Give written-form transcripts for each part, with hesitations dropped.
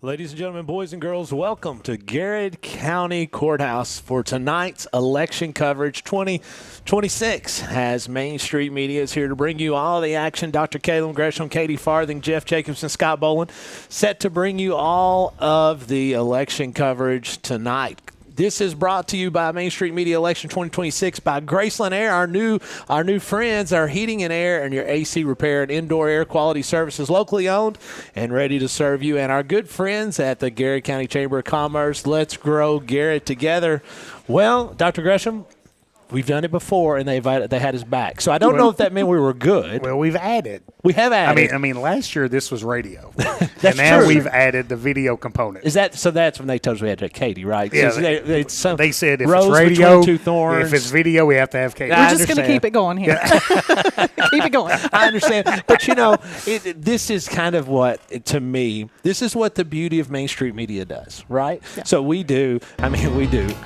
Ladies and gentlemen, boys and girls, welcome to Garrett County Courthouse for tonight's election coverage 2026. As Main Street Media is here to bring you all the action. Dr. Caleb Gresham, Katie Farthing, Jeff Jacobson, Scott Boland, set to bring you all of the election coverage tonight. This is brought to you by Main Street Media Election 2026 by Graceland Air, our new friends, our heating and air and your AC repair and indoor air quality services, locally owned and ready to serve you, and our good friends at the Garrett County Chamber of Commerce. Let's grow Garrett together. Well, Dr. Gresham, we've done it before, and they had us back. So I don't know if that meant we were good. Well, we've added. We have added. I mean, last year this was radio, That's and now true. we've added the video component. Is that so? That's when they told us we had to have Katie, right? Yeah, So they said if Rose it's radio, between two thorns. if it's video, we have to have Katie. I We're just going to keep it going here. Keep it going. I understand. But, this is kind of what, to me, this is what the beauty of Main Street Media does, right? Yeah. So we do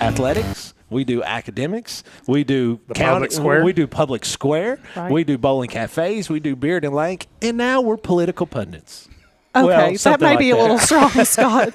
athletics. We do academics. We do public square. We do public square. Right. We do bowling cafes. We do Beard and Lake. And now we're political pundits. Okay, Well, that something may like be a that. little strong, Scott.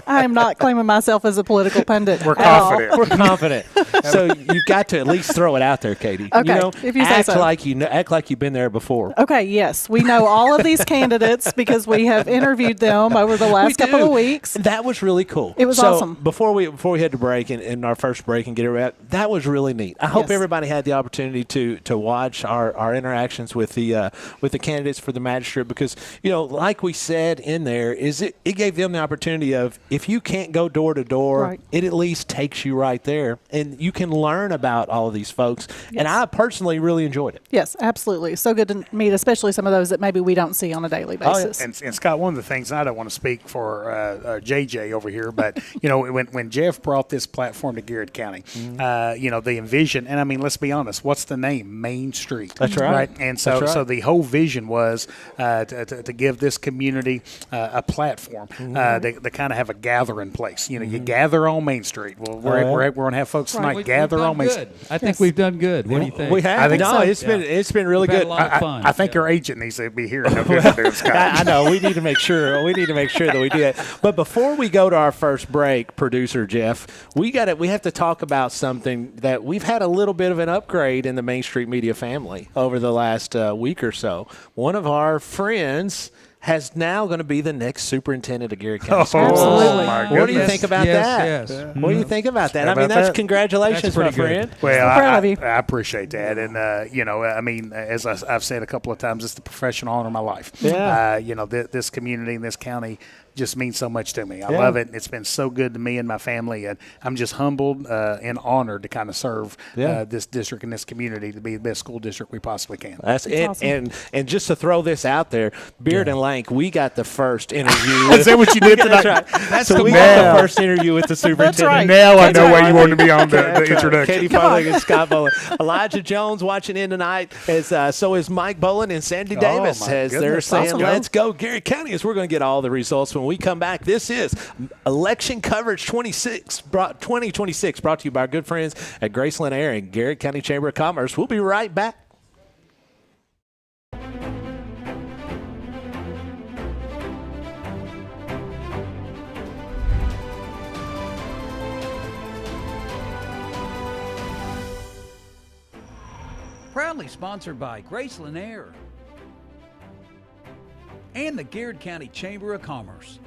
I am not claiming myself as a political pundit. We're at all. confident. We're confident. So you've got to at least throw it out there, Katie. Okay, if you say act so. act like you've been there before. Okay, yes. We know all of these candidates because we have interviewed them over the last couple of weeks. That was really cool. It was awesome. Before we had to break in our first break and get it wrapped, that was really neat. I hope Yes. everybody had the opportunity to watch our interactions with the candidates for the magistrate, because like we said in there, it gave them the opportunity of, if you can't go door to door, Right. it at least takes you right there, and you can learn about all of these folks. And I personally really enjoyed it. Yes, absolutely. So good to meet, especially some of those that maybe we don't see on a daily Oh, yeah. basis. And Scott, one of the things, and I don't want to speak for JJ over here, but when Jeff brought this platform to Garrett County, the envision, and I mean, let's be honest, what's the name? Main Street. That's right. And so That's right. so the whole vision was to give this community a platform, to kind of have a gathering place. You gather on Main Street. Well, we're going to have folks tonight gather on Main Street. I think we've done good. What do you think? We have. I think so. It's been really We've had good. a lot of fun. I think our agent needs to be here. No good to do, Scott. I know. We need to make sure. We need to make sure that we do that. But before we go to our first break, producer Jeff, we have to talk about something that we've had a little bit of an upgrade in the Main Street Media family over the last week or so. One of our friends has now going to be the next superintendent of Garrett County Schools. Absolutely. My What do you goodness. think about that? Yes. What do you think about that? How I mean, about that's that? congratulations, That's my pretty friend. good. Well, So proud of you. I appreciate that, and I mean, as I've said a couple of times, it's the professional honor of my life. Yeah. This community and this county just means so much to me. I Yeah. love it. It's been so good to me and my family, and I'm just humbled and honored to kind of serve this district and this community to be the best school district we possibly can. That's it. awesome. And just to throw this out there, Beard and Lank, we got the first interview. Is that what you did tonight? That's right. That's So the we ball. got the first interview with the superintendent. right. Now I know why Katie you wanted to be on the That's right. introduction. Katie Farthing and Scott Boland. Elijah Jones watching in tonight. So is Mike Boland and Sandy Davis. my as they're goodness. saying, Awesome. let's go Garrett County, as we're going to get all the results when we come back. This is Election Coverage 2026 brought to you by our good friends at Graceland Air and Garrett County Chamber of Commerce. We'll be right back. Proudly sponsored by Graceland Air and the Garrett County Chamber of Commerce.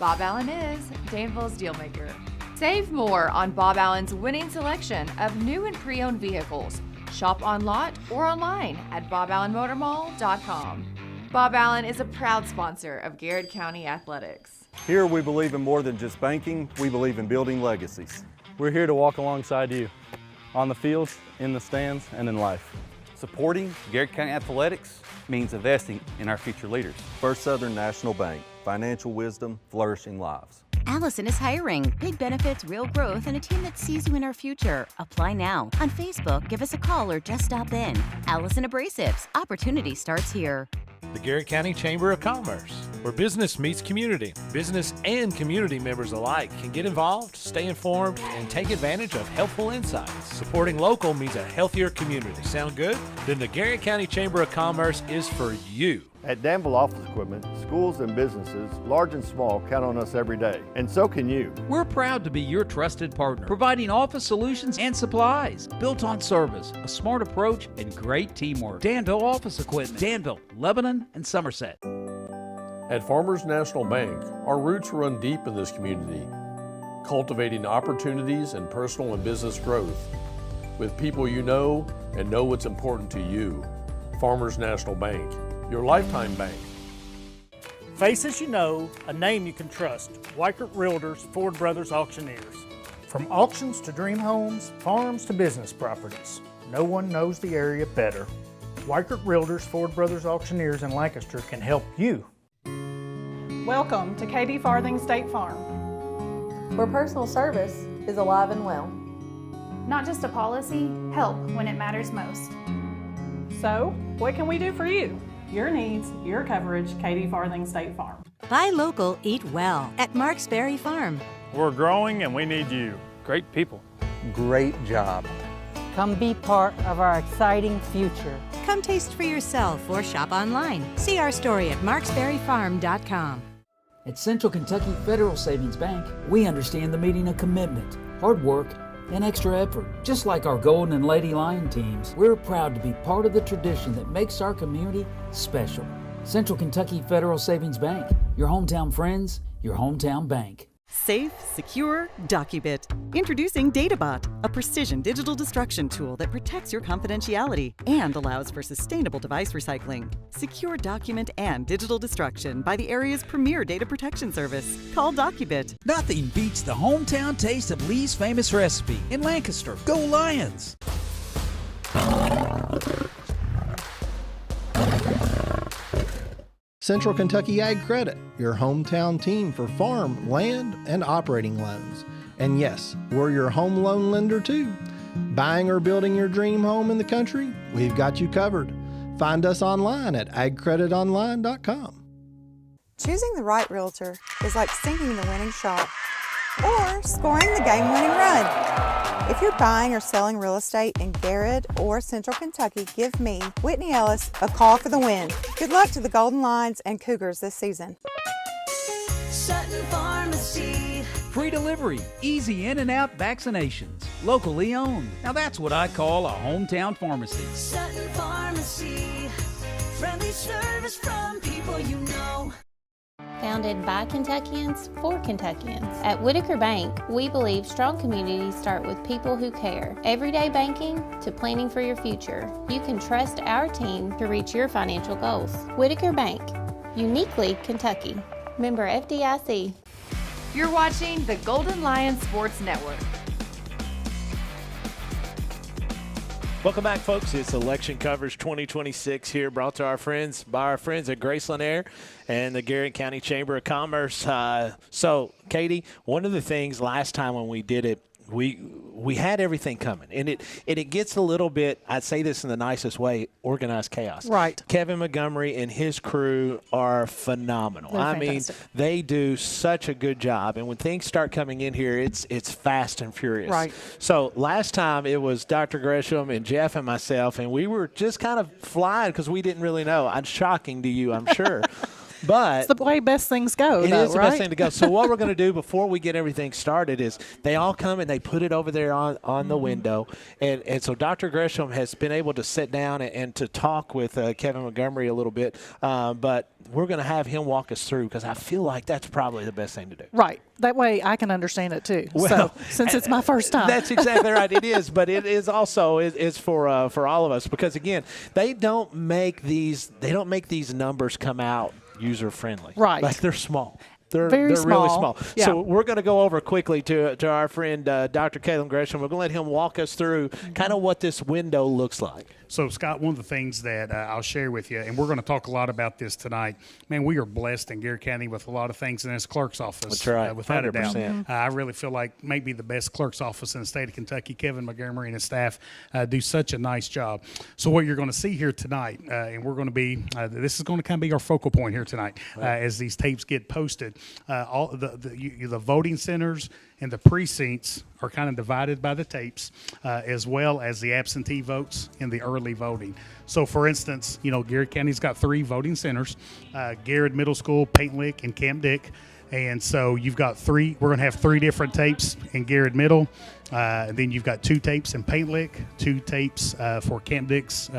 Bob Allen is Danville's Dealmaker. Save more on Bob Allen's winning selection of new and pre-owned vehicles. Shop on lot or online at boballenmotormall.com. Bob Allen is a proud sponsor of Garrett County Athletics. Here we believe in more than just banking, we believe in building legacies. We're here to walk alongside you on the fields, in the stands, and in life. Supporting Garrett County Athletics means investing in our future leaders. First Southern National Bank, financial wisdom, flourishing lives. Allison is hiring. Big benefits, real growth, and a team that sees you in our future. Apply now. On Facebook, give us a call or just stop in. Allison Abrasives. Opportunity starts here. The Garrett County Chamber of Commerce. where business meets community. Business and community members alike can get involved, stay informed, and take advantage of helpful insights. Supporting local means a healthier community. Sound good? Then the Garrett County Chamber of Commerce is for you. At Danville Office Equipment, schools and businesses, large and small, count on us every day. And so can you. We're proud to be your trusted partner, providing office solutions and supplies built on service, a smart approach, and great teamwork. Danville Office Equipment, Danville, Lebanon, and Somerset. At Farmers National Bank, our roots run deep in this community, cultivating opportunities and personal and business growth with people you know and know what's important to you. Farmers National Bank, your lifetime bank. Faces you know, a name you can trust. Weichert Realtors, Ford Brothers Auctioneers. From auctions to dream homes, farms to business properties, no one knows the area better. Weichert Realtors, Ford Brothers Auctioneers in Lancaster can help you. Welcome to Katie Farthing State Farm, where personal service is alive and well. Not just a policy, help when it matters most. So, what can we do for you? Your needs, your coverage, Katie Farthing State Farm. Buy local, eat well at Marksberry Farm. We're growing and we need you. Great people. Great job. Come be part of our exciting future. Come taste for yourself or shop online. See our story at marksberryfarm.com. At Central Kentucky Federal Savings Bank, we understand the meaning of commitment, hard work, and extra effort. Just like our Golden and Lady Lion teams, we're proud to be part of the tradition that makes our community special. Central Kentucky Federal Savings Bank, your hometown friends, your hometown bank. Safe, secure, Docubit. Introducing DataBot, a precision digital destruction tool that protects your confidentiality and allows for sustainable device recycling. Secure document and digital destruction by the area's premier data protection service. Call Docubit. Nothing beats the hometown taste of Lee's famous recipe in Lancaster. Go Lions! Central Kentucky Ag Credit, your hometown team for farm, land, and operating loans. And yes, we're your home loan lender too. Buying or building your dream home in the country? We've got you covered. Find us online at agcreditonline.com. Choosing the right realtor is like sinking the winning shot or scoring the game-winning run. If you're buying or selling real estate in Garrett or Central Kentucky, give me, Whitney Ellis, a call for the win. Good luck to the Golden Lions and Cougars this season. Sutton Pharmacy. Free delivery, easy in and out vaccinations, locally owned. Now that's what I call a hometown pharmacy. Sutton Pharmacy, friendly service from people you know. Founded by Kentuckians for Kentuckians. At Whitaker Bank, we believe strong communities start with people who care. Everyday banking to planning for your future. You can trust our team to reach your financial goals. Whitaker Bank, uniquely Kentucky. Member FDIC. You're watching the Golden Lion Sports Network. Welcome back, folks. It's Election Coverage 2026 here, brought to by our friends at Graceland Air and the Garrett County Chamber of Commerce. So, Katie, one of the things last time when we did it, we had everything coming, and it gets a little bit, I'd say this in the nicest way, organized chaos. Right. Kevin Montgomery and his crew are phenomenal. They're I fantastic. mean, they do such a good job, and when things start coming in here, it's fast and furious. Right. So last time it was Dr. Gresham and Jeff and myself, and we were just kind of flying because we didn't really know. It's shocking to you, I'm sure. But it's the way best things go. It is the right? best thing to go. So what we're going to do before we get everything started is they all come and they put it over there on the window. And so Dr. Gresham has been able to sit down and to talk with Kevin Montgomery a little bit. But we're going to have him walk us through because I feel like that's probably the best thing to do. Right. That way I can understand it too. Well, so since it's my first time. That's exactly right. It is. But it is also is for all of us because, again, they don't make these numbers come out user friendly. Right. Like they're small. They're Very really small. small. Yeah. So we're going to go over quickly to our friend Dr. Caleb Gresham. We're going to let him walk us through kind of what this window looks like. So, Scott, one of the things that I'll share with you, and we're going to talk a lot about this tonight, man, we are blessed in Garrett County with a lot of things in this clerk's office. That's right, without a doubt. 100%. I really feel like maybe the best clerk's office in the state of Kentucky. Kevin Montgomery and his staff do such a nice job. So what you're going to see here tonight, and we're going to be, this is going to kind of be our focal point here tonight as these tapes get posted. All the voting centers and the precincts are kind of divided by the tapes, as well as the absentee votes and the early voting. So, for instance, Garrett County's got 3 voting centers, Garrett Middle School, Paint Lick, and Camp Dick. And so you've got 3, we're going to have 3 different tapes in Garrett Middle. And then you've got 2 tapes in Paint Lick, 2 tapes for Camp Dick's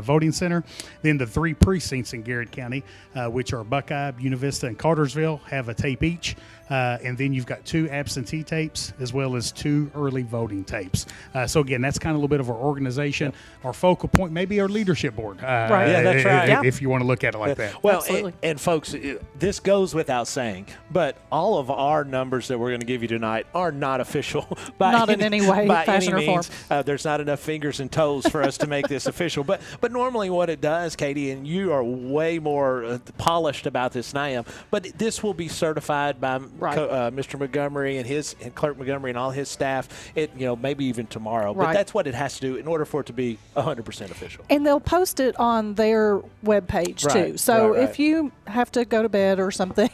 voting center. Then the 3 precincts in Garrett County, which are Buckeye, Buena Vista, and Cartersville, have a tape each. And then you've got 2 absentee tapes as well as 2 early voting tapes. So again, that's kind of a little bit of our organization, our focal point, maybe our leadership board. Right. Yeah, that's right. If you want to look at it like that. Well, and folks, this goes without saying, but all of our numbers that we're going to give you tonight are not official Not in any way, by fashion any or means. There's not enough fingers and toes for us to make this official. But normally what it does, Katie, and you are way more polished about this than I am, but this will be certified by Mr. Montgomery and Clerk Montgomery and all his staff, maybe even tomorrow. But that's what it has to do in order for it to be 100% official. And they'll post it on their webpage too. So if you have to go to bed or something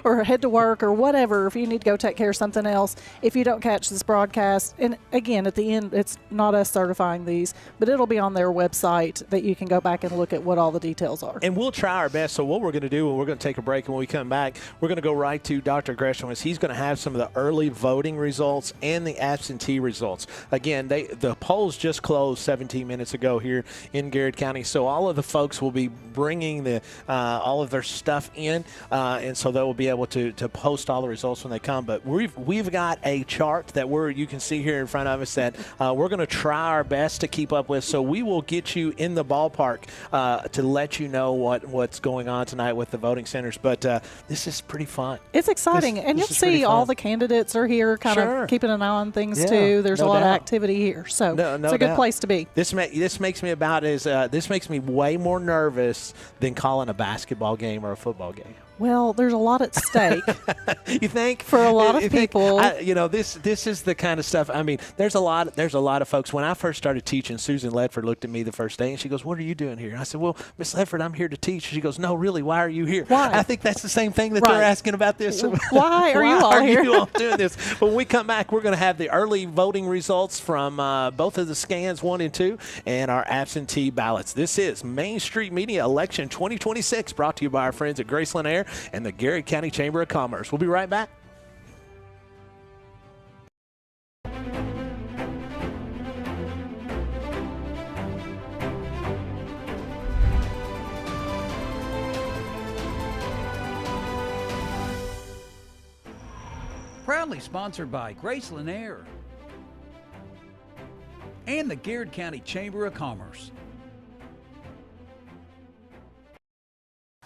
or head to work or whatever, if you need to go take care of something else, if you don't catch this broadcast, and again, at the end, it's not us certifying these, but it'll be on their website that you can go back and look at what all the details are. And we'll try our best. So what we're going to do, we're going to take a break, and when we come back, we're going to go right to Dr. Gresham as he's going to have some of the early voting results and the absentee results. Again, the polls just closed 17 minutes ago here in Garrett County, so all of the folks will be bringing all of their stuff in, and so they will be able to post all the results when they come. But we've got a chart that you can see here in front of us that we're going to try our best to keep up with, so we will get you in the ballpark to let you know what's going on tonight with the voting centers. But this is pretty fun. It's exciting, and you'll see all the candidates are here kind of keeping an eye on things too. There's a lot of activity here, so it's a good place to be. This makes me way more nervous than calling a basketball game or a football game. Well, there's a lot at stake. You think? For a lot of people. This is the kind of stuff. I mean, there's a lot of folks. When I first started teaching, Susan Ledford looked at me the first day and she goes, "What are you doing here?" And I said, "Well, Miss Ledford, I'm here to teach." She goes, "No, really, why are you here?" Why? I think that's the same thing that they're asking about this. Why are you all here? You all doing this? When we come back, we're going to have the early voting results from both of the scans 1 and 2 and our absentee ballots. This is Main Street Media Election 2026, brought to you by our friends at Graceland Air and the Garrett County Chamber of Commerce. We'll be right back. Proudly sponsored by Graceland Air and the Garrett County Chamber of Commerce.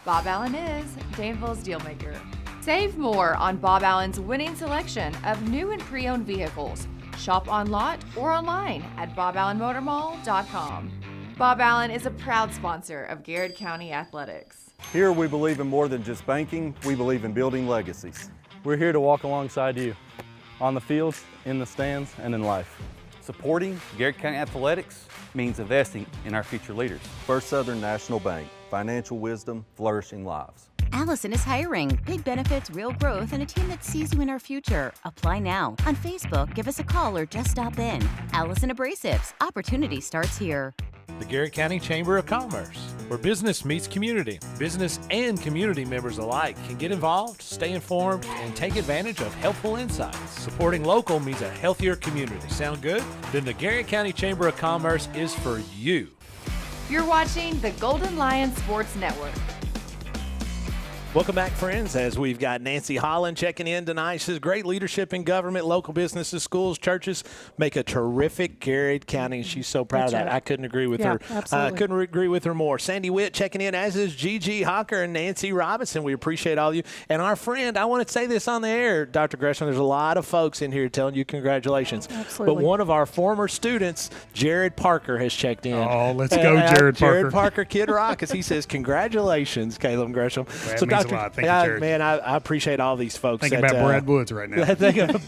Bob Allen is Danville's Dealmaker. Save more on Bob Allen's winning selection of new and pre-owned vehicles. Shop on lot or online at boballenmotormall.com. Bob Allen is a proud sponsor of Garrett County Athletics. Here we believe in more than just banking, we believe in building legacies. We're here to walk alongside you on the fields, in the stands, and in life. Supporting Garrett County Athletics means investing in our future leaders. First Southern National Bank, financial wisdom, flourishing lives. Allison is hiring. Big benefits, real growth, and a team that sees you in our future. Apply now. On Facebook, give us a call or just stop in. Allison Abrasives. Opportunity starts here. The Garrett County Chamber of Commerce, where business meets community. Business and community members alike can get involved, stay informed, and take advantage of helpful insights. Supporting local means a healthier community. Sound good? Then the Garrett County Chamber of Commerce is for you. You're watching the Golden Lion Sports Network. Welcome back, friends, as we've got Nancy Holland checking in tonight. She says, great leadership in government, local businesses, schools, churches make a terrific Garrett County. She's so proud of that. I couldn't agree with her. Couldn't agree with her more. Sandy Witt checking in, as is Gigi Hawker and Nancy Robinson. We appreciate all of you. And our friend, I want to say this on the air, Dr. Gresham, there's a lot of folks in here telling you congratulations. Absolutely. But one of our former students, Jared Parker, has checked in. Oh, let's go, Jared Parker. Jared Parker, Kid Rock, as he says, congratulations, Caleb Gresham. That means a lot. Thank you, Jared. Man, I appreciate all these folks. Thinking about Brad Woods right now.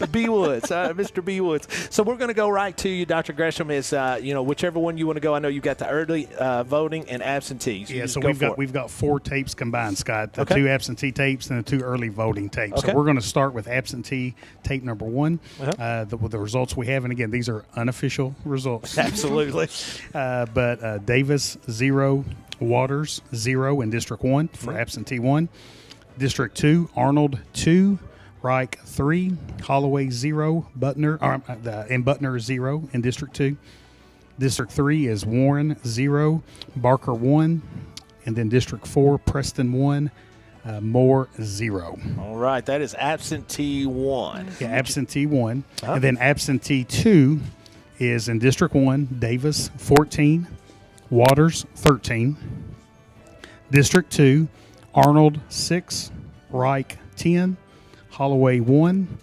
B. Woods, Mr. B. Woods. So we're going to go right to you, Dr. Gresham. Is whichever one you want to go. I know you've got the early voting and absentees. Yeah, so we've got 4 tapes combined, Scott. The 2 absentee tapes and the 2 early voting tapes. So we're going to start with absentee tape number 1. The results we have, and again, these are unofficial results. Absolutely. But Davis 0, Waters 0 in District 1 for absentee 1. District 2, Arnold 2, Reich 3, Holloway 0, Butner 0 in District 2. District 3 is Warren 0, Barker 1, and then District 4, Preston 1, Moore 0. All right, that is absentee 1. Yeah, absentee 1. And then absentee 2 is in District 1, Davis 14, Waters 13. District 2, Arnold 6, Reich 10, Holloway 1,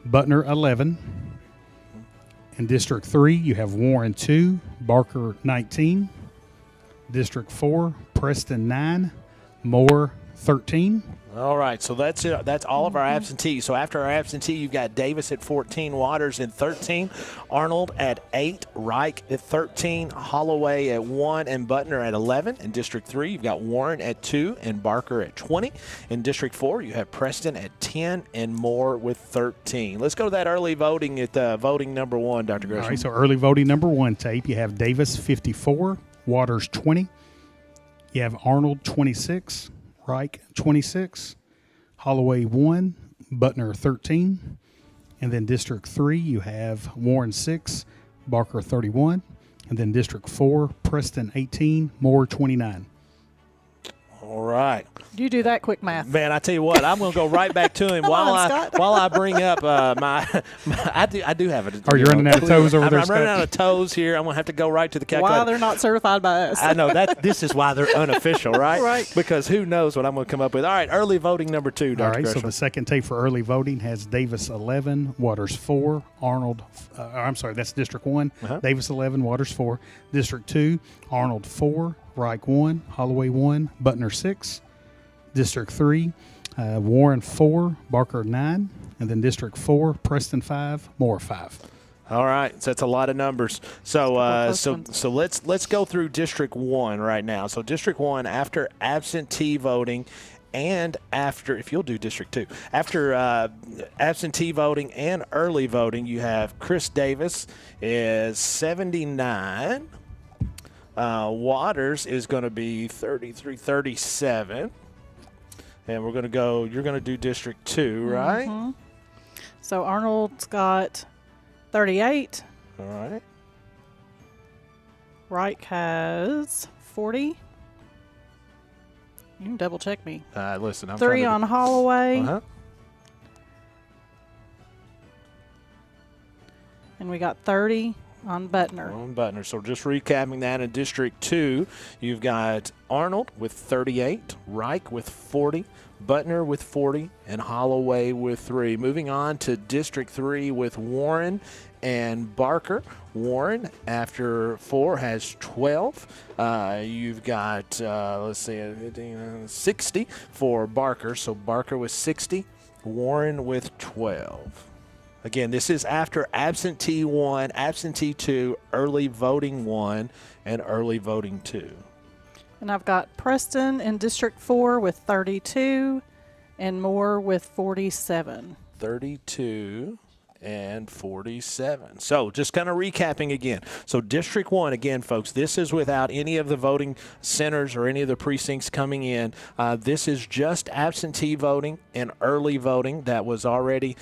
Butner 11. In District 3, you have Warren 2, Barker 19. District 4, Preston 9, Moore 13. All right, so that's it. That's all of our absentees. So after our absentee, you've got Davis at 14, Waters at 13, Arnold at 8, Reich at 13, Holloway at 1, and Butner at 11. In District 3, you've got Warren at 2 and Barker at 20. In District 4, you have Preston at 10 and Moore with 13. Let's go to that early voting at voting number 1, Dr. Gresham. All right, so early voting number 1 tape, you have Davis 54, Waters 20. You have Arnold 26. Reich 26, Holloway 1, Butner 13, and then District 3 you have Warren 6, Barker 31, and then District 4, Preston 18, Moore 29. All right. You do that quick math. Man, I tell you what, I'm going to go right back to him while I bring up I do have it. Are you running out of toes over there, I'm running out of toes here. I'm going to have to go right to the calculator. Why they're not certified by us. I know that this is why they're unofficial, right? Right. Because who knows what I'm going to come up with. All right, early voting number 2, Dr. All right, Gresham. so the second tape for early voting has Davis 11, Waters 4, Arnold, that's District 1, Davis 11, Waters 4, District 2, Arnold 4, Reich 1, Holloway 1, Butner 6, District 3, Warren 4, Barker 9, and then District 4, Preston 5, Moore 5. All right, so that's a lot of numbers. So so let's go through District 1 right now. So District 1, after absentee voting and after, if you'll do District 2, after absentee voting and early voting, you have Chris Davis is 79. Waters is going to be 33, 37. And we're going to go, you're going to do District 2, right? Mm-hmm. So Arnold's got 38. All right. Reich has 40. You can double check me. Listen, I'm 3 on Holloway. And we got 30 on Butner. So just recapping that, in District 2, you've got Arnold with 38, Reich with 40, Butner with 40, and Holloway with 3. Moving on to District 3 with Warren and Barker. Warren, after 4, has 12. You've got, 60 for Barker. So Barker with 60, Warren with 12. Again, this is after absentee 1, absentee 2, early voting 1, and early voting 2. And I've got Preston in District 4 with 32 and Moore with 47. 32 and 47. So just kind of recapping again. So District 1, again, folks, this is without any of the voting centers or any of the precincts coming in. This is just absentee voting and early voting that was already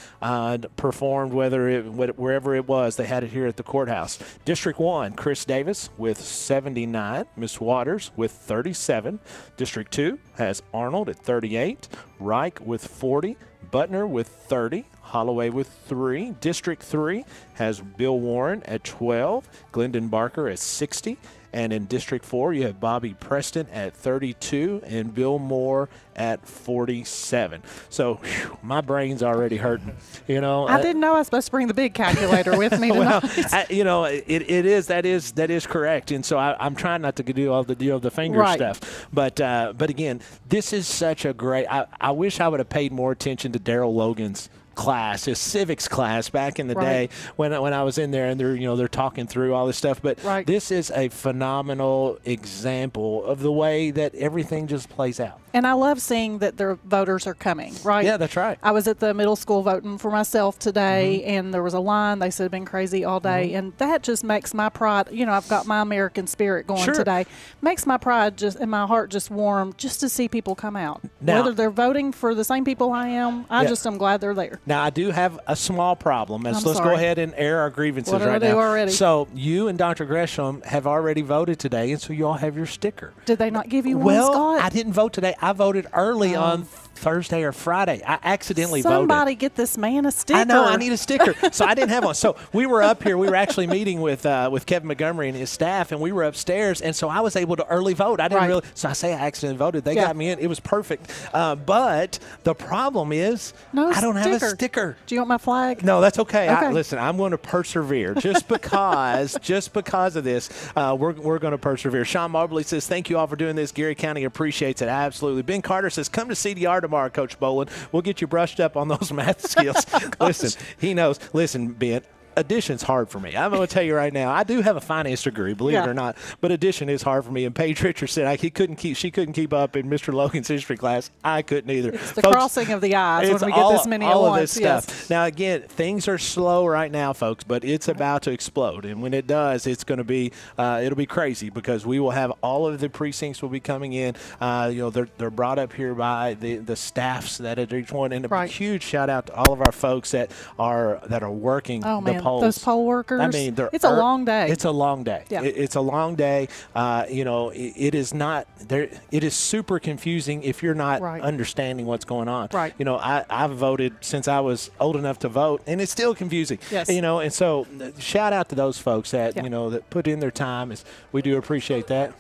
performed, wherever it was. They had it here at the courthouse. District 1, Chris Davis with 79. Miss Waters with 37. District 2 has Arnold at 38. Reich with 40. Butner with 30. Holloway with 3. District 3 has Bill Warren at 12. Glendon Barker at 60. And in District 4, you have Bobby Preston at 32 and Bill Moore at 47. So whew, my brain's already hurting. I didn't know I was supposed to bring the big calculator with me tonight. That is correct. And so I'm trying not to do all the finger stuff. But again, this is such a great. I wish I would have paid more attention to Daryl Logan's class, his civics class back in the day when I was in there, and they're talking through all this stuff. But this is a phenomenal example of the way that everything just plays out. And I love seeing that their voters are coming, right? Yeah, that's right. I was at the middle school voting for myself today, and there was a line. They said it'd been crazy all day, and that just makes my pride. I've got my American spirit going today. Makes my pride and my heart just warm just to see people come out. Now, whether they're voting for the same people I am, I just am glad they're there. Now, I do have a small problem. Let's go ahead and air our grievances right now. What did I do already? So you and Dr. Gresham have already voted today, and so you all have your sticker. Did they not give you one, Well, Scott? I didn't vote today. I voted early on Thursday or Friday. I accidentally voted. Somebody get this man a sticker. I know. I need a sticker. So I didn't have one. So we were up here. We were actually meeting with Kevin Montgomery and his staff, and we were upstairs. And so I was able to early vote. I didn't really. So I say I accidentally voted. They got me in. It was perfect. But the problem is I don't have a sticker. Do you want my flag? No, that's okay. Listen, I'm going to persevere just because of this. We're going to persevere. Sean Marbley says, thank you all for doing this. Gary County appreciates it. Absolutely. Ben Carter says, come to CDR tomorrow, Coach Boland. We'll get you brushed up on those math skills. Listen, he knows. Listen, Ben, addition's hard for me. I'm going to tell you right now. I do have a finance degree, believe it or not, but addition is hard for me. And Paige Richards said she couldn't keep up in Mr. Logan's history class. I couldn't either. It's the crossing of the eyes when we get this many at once. All of this stuff. Now, again, things are slow right now, folks, but it's about to explode. And when it does, it's going to be it'll be crazy because we will have all of the precincts will be coming in. They're brought up here by the staffs that at each one. And a huge shout out to all of our folks that are working the polls. Those poll workers. I mean, it's a long day. It's a long day. Yeah. It's a long day. It is not there. It is super confusing if you're not understanding what's going on. Right. I've voted since I was old enough to vote, and it's still confusing. Yes. And so shout out to those folks that that put in their time. We do appreciate that.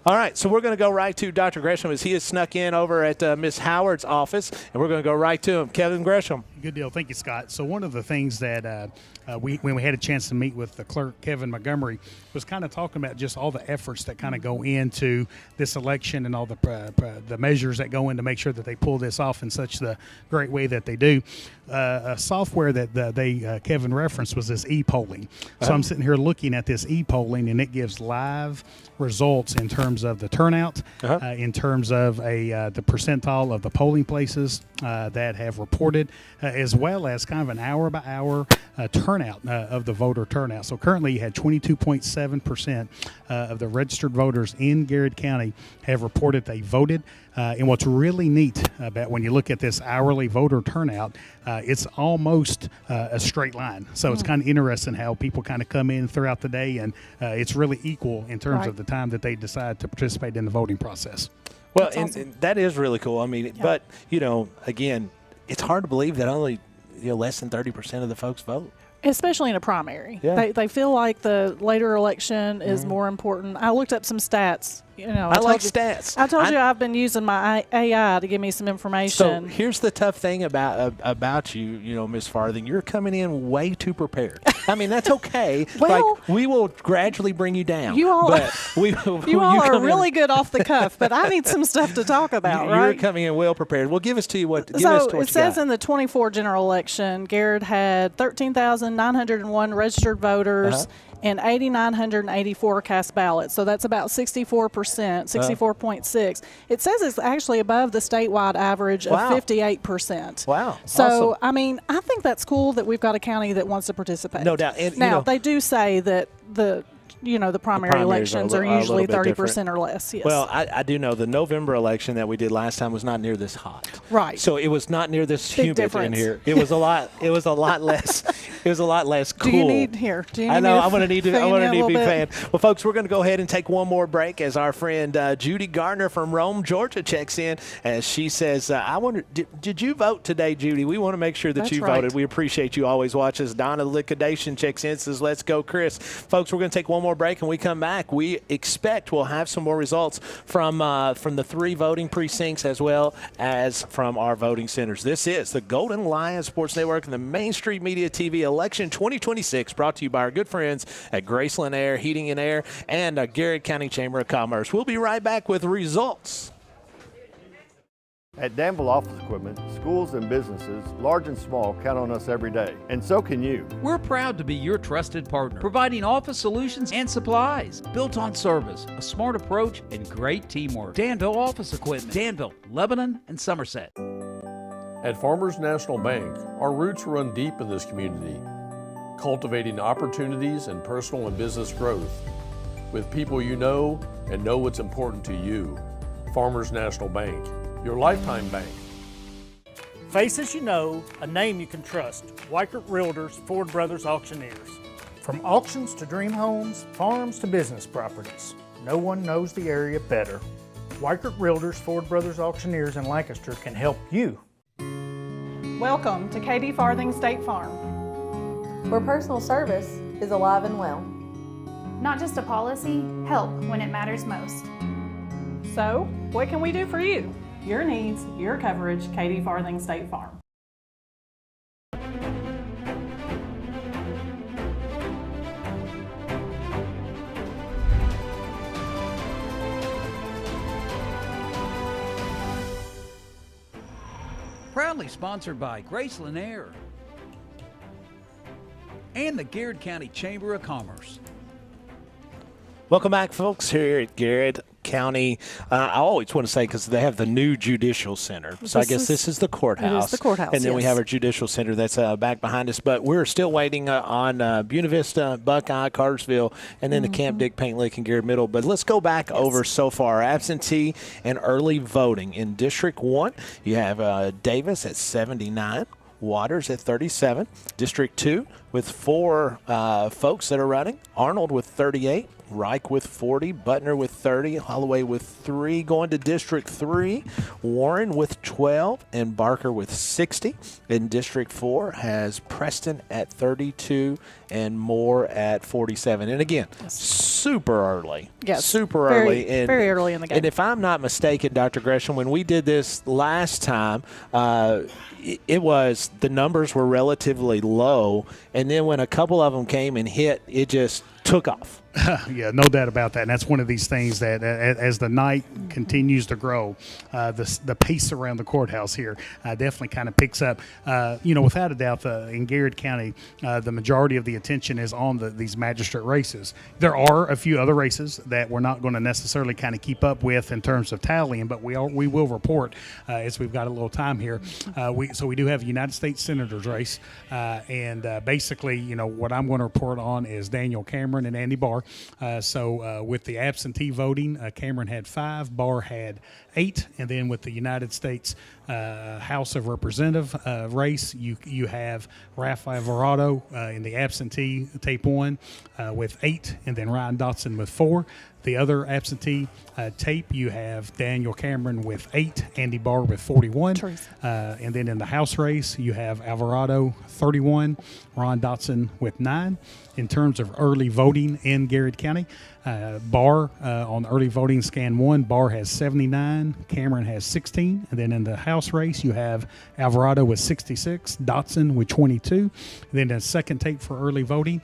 All right, so we're going to go right to Dr. Gresham as he has snuck in over at Miss Howard's office, and we're going to go right to him. Kevin Gresham. Good deal. Thank you, Scott. So one of the things that when we had a chance to meet with the clerk, Kevin Montgomery, was kind of talking about just all the efforts that kind of go into this election and all the measures that go in to make sure that they pull this off in such the great way that they do. A software that Kevin referenced was this e-polling. So I'm sitting here looking at this e-polling, and it gives live results in terms of the turnout, in terms of the percentile of the polling places that have reported, as well as kind of an hour-by-hour turnout of the voter turnout. So currently you had 22.7% of the registered voters in Garrett County have reported they voted. And what's really neat about when you look at this hourly voter turnout, it's almost a straight line. So it's kind of interesting how people kind of come in throughout the day, and it's really equal in terms of the time that they decide to participate in the voting process. Well, and that is really cool. I mean, but, again, it's hard to believe that only less than 30% of the folks vote. Especially in a primary. Yeah. They feel like the later election is more important. I looked up some stats. I like stats. I told you I've been using my AI to give me some information. So here's the tough thing about you, Ms. Farthing. You're coming in way too prepared. I mean, that's okay. Well, we will gradually bring you down. You all, you are really good off the cuff, but I need some stuff to talk about, right? You're coming in well prepared. Well, give us what it says got. In the 24 general election, Garrett had 13,901 registered voters. and 8,984 cast ballots. So that's about 64%, 64.6. It says it's actually above the statewide average of 58%. Wow. So, awesome. I mean, I think that's cool that we've got a county that wants to participate. No doubt. And, now, they do say that the primary elections are usually 30% or less. Yes. Well, I do know the November election that we did last time was not near this hot. Right. So it was not near this Big humid difference. in here. It was a lot. It was a lot less. It was a lot less cool. Do you need here? Do you need I know. me I'm going to need to. I'm going to need to be fan. fan. Well, folks, we're going to go ahead and take one more break as our friend Judy Gardner from Rome, Georgia, checks in as she says, "I wonder, did you vote today, Judy? We want to make sure that That's you right. voted. We appreciate you always watch us." Donna Liquidation checks in, says, "Let's go, Chris." Folks, we're going to take one more break, and we come back. We expect we'll have some more results from the 3 voting precincts as well as from our voting centers. This is the Golden Lion Sports Network and the Main Street Media TV Election 2026, brought to you by our good friends at Graceland Air Heating and Air and Garrett County Chamber of Commerce. We'll be right back with results. At Danville Office Equipment, schools and businesses, large and small, count on us every day, and so can you. We're proud to be your trusted partner, providing office solutions and supplies built on service, a smart approach, and great teamwork. Danville Office Equipment, Danville, Lebanon, and Somerset. At Farmers National Bank, our roots run deep in this community, cultivating opportunities and personal and business growth with people you know and know what's important to you. Farmers National Bank, your lifetime bank. Faces you know, a name you can trust. Weichert Realtors, Ford Brothers Auctioneers. From auctions to dream homes, farms to business properties, no one knows the area better. Weichert Realtors, Ford Brothers Auctioneers in Lancaster can help you. Welcome to Katie Farthing State Farm, where personal service is alive and well. Not just a policy, help when it matters most. So, what can we do for you? Your needs, your coverage, Katie Farthing State Farm. Proudly sponsored by Graceland Air and the Garrett County Chamber of Commerce. Welcome back, folks, here at Garrett County. I always want to say, because they have the new Judicial Center. So I guess this is the courthouse. It is the courthouse, and then we have our Judicial Center that's back behind us. But we're still waiting on Buena Vista, Buckeye, Cartersville, and then the Camp Dick, Paint Lick, and Garrett Middle. But let's go back over so far. Absentee and early voting. In District 1, you have Davis at 79. Waters at 37. District 2 with 4 folks that are running. Arnold with 38. Reich with 40, Butner with 30, Holloway with 3. Going to District 3, Warren with 12, and Barker with 60. In District 4 has Preston at 32 and Moore at 47. And again, super early. Yes, super very, early. And, very early in the game. And if I'm not mistaken, Dr. Gresham, when we did this last time, it was the numbers were relatively low, and then when a couple of them came and hit, it just took off. Yeah, no doubt about that. And that's one of these things that as the night continues to grow, the pace around the courthouse here definitely kind of picks up. Without a doubt, in Garrett County, the majority of the attention is on these magistrate races. There are a few other races that we're not going to necessarily kind of keep up with in terms of tallying, but we will report as we've got a little time here. So we do have a United States Senator's race, and basically, what I'm going to report on is Daniel Cameron and Andy Barr. With the absentee voting, Cameron had 5, Barr had 8, and then with the United States House of Representative race, you have Ralph Alvarado in the absentee tape 1 with 8, and then Ryan Dotson with 4. The other absentee tape, you have Daniel Cameron with 8, Andy Barr with 41. And then in the House race, you have Alvarado 31, Ron Dotson with 9. In terms of early voting in Garrett County, Barr on early voting scan 1, Barr has 79, Cameron has 16. And then in the House race, you have Alvarado with 66, Dotson with 22. And then the second tape for early voting,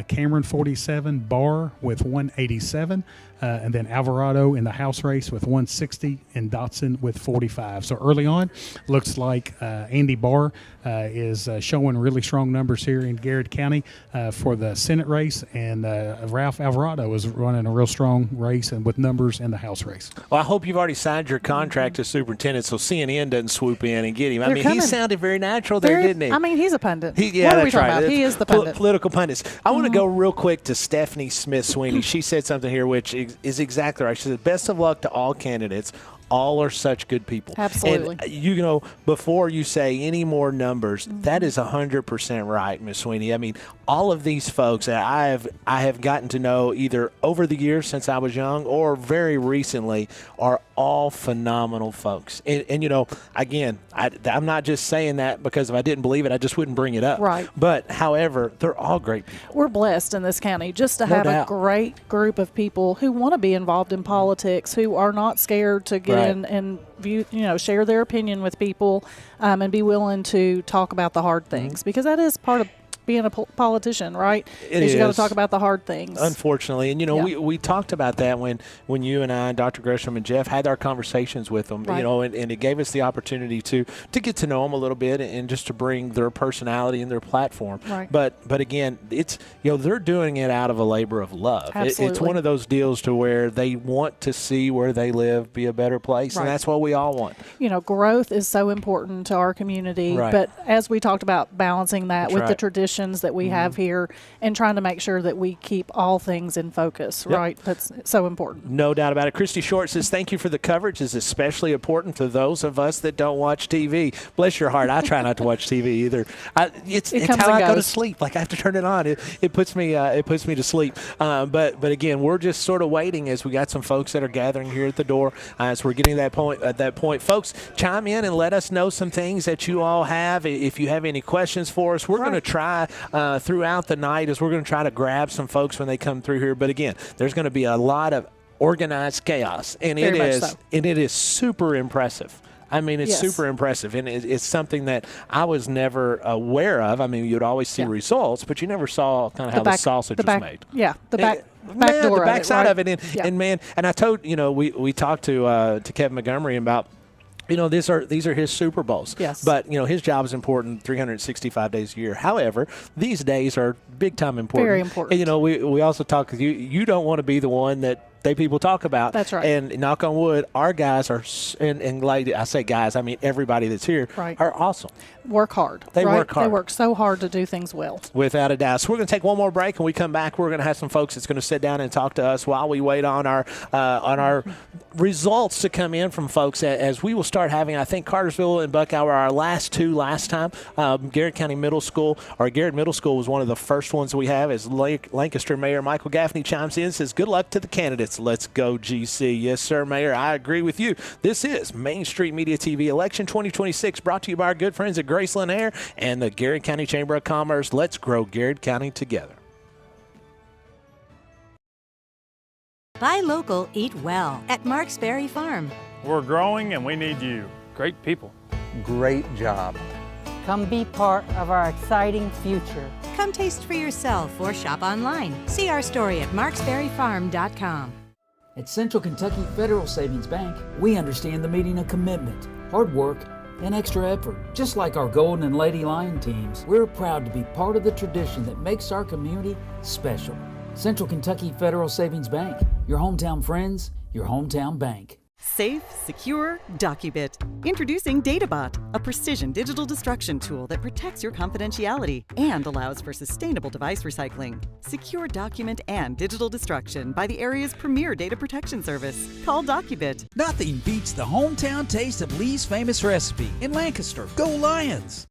Cameron 47, Barr with 187. and then Alvarado in the house race with 160, and Dotson with 45. So early on, looks like Andy Barr is showing really strong numbers here in Garrett County for the Senate race, and Ralph Alvarado is running a real strong race and with numbers in the house race. Well, I hope you've already signed your contract as superintendent so CNN doesn't swoop in and get him. They're he coming. sounded very natural there, didn't he? I mean, he's a pundit. Yeah, what are we that's talking right. about? He is the pundit. Political pundits. I want to go real quick to Stephanie Smith-Sweeney. She said something here which is exactly right. She said, best of luck to all candidates. All are such good people. Absolutely. And, before you say any more numbers, that is 100% right, Ms. Sweeney. I mean, all of these folks that I have gotten to know either over the years since I was young or very recently are all phenomenal folks. And again, I'm not just saying that because if I didn't believe it, I just wouldn't bring it up. Right. But, however, they're all great people. We're blessed in this county just to have a great group of people who want to be involved in politics, who are not scared to get in and view, share their opinion with people, and be willing to talk about the hard things, because that is part of being a politician, right? You got to talk about the hard things. Unfortunately, and we talked about that when you and I, Dr. Gresham and Jeff had our conversations with them, right. And it gave us the opportunity to get to know them a little bit and just to bring their personality and their platform. Right. But again, it's they're doing it out of a labor of love. Absolutely. It's one of those deals to where they want to see where they live be a better place, right. and that's what we all want. Growth is so important to our community, right. but as we talked about, balancing that that's with right. the traditions that we have here and trying to make sure that we keep all things in focus, right? That's so important. No doubt about it. Christy Short says, thank you for the coverage. It's especially important to those of us that don't watch TV. Bless your heart. I try not to watch TV either. It's how I go to sleep. Like I have to turn it on. It puts me to sleep. But again, we're just sort of waiting as we got some folks that are gathering here at the door. As we're getting at that point, folks, chime in and let us know some things that you all have. If you have any questions for us, we're going to try throughout the night as we're going to try to grab some folks when they come through here. But again, there's going to be a lot of organized chaos, and it is super impressive. I mean, it's super impressive, and it's something that I was never aware of. I mean, you'd always see results, but you never saw kind of how the sausage was made. Yeah, the back door, the backside of it, and man, and I told we talked to Kevin Montgomery about. These are his Super Bowls. Yes. But, his job is important 365 days a year. However, these days are big time important. Very important. And, we also talk with you. You don't want to be the one that people talk about. That's right. And knock on wood, our guys are, and like I say guys, I mean everybody that's here, are awesome. Work hard. They work hard. They work so hard to do things well. Without a doubt. So we're going to take one more break, and we come back. We're going to have some folks that's going to sit down and talk to us while we wait on our results to come in from folks. As we will start having, I think Cartersville and Buckeye were our last time. Garrett County Middle School, or Garrett Middle School, was one of the first ones we have. As Lancaster Mayor Michael Gaffney chimes in and says, "Good luck to the candidates. Let's go, GC." Yes, sir, Mayor. I agree with you. This is Main Street Media TV Election 2026, brought to you by our good friends at Graceland Air and the Garrett County Chamber of Commerce. Let's grow Garrett County together. Buy local, eat well at Marks Berry Farm. We're growing and we need you. Great people. Great job. Come be part of our exciting future. Come taste for yourself or shop online. See our story at marksberryfarm.com. At Central Kentucky Federal Savings Bank, we understand the meaning of commitment, hard work, and extra effort. Just like our Golden and Lady Lion teams, we're proud to be part of the tradition that makes our community special. Central Kentucky Federal Savings Bank, your hometown friends, your hometown bank. Safe, secure, DocuBit. Introducing DataBot, a precision digital destruction tool that protects your confidentiality and allows for sustainable device recycling. Secure document and digital destruction by the area's premier data protection service. Call DocuBit. Nothing beats the hometown taste of Lee's famous recipe in Lancaster. Go Lions!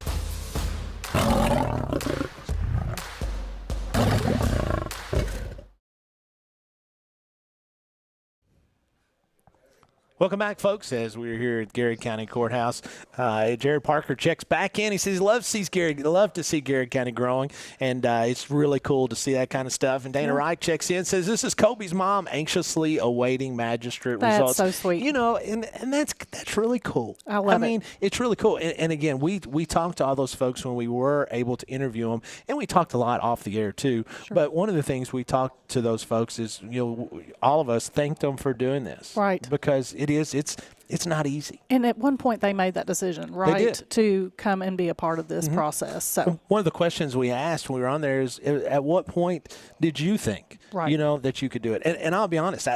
Welcome back, folks, as we're here at Garrett County Courthouse. Jared Parker checks back in. He says he loves to see Garrett County growing, and it's really cool to see that kind of stuff. And Dana Reich checks in, says this is Kobe's mom anxiously awaiting magistrate results. That's so sweet. You know, and that's really cool. I love it. It's really cool. And again, we talked to all those folks when we were able to interview them, and we talked a lot off the air too. Sure. But one of the things we talked to those folks is, all of us thanked them for doing this. Right. Because it's not easy. And at one point they made that decision, right, to come and be a part of this process. So one of the questions we asked when we were on there is, at what point did you think, that you could do it? And I'll be honest,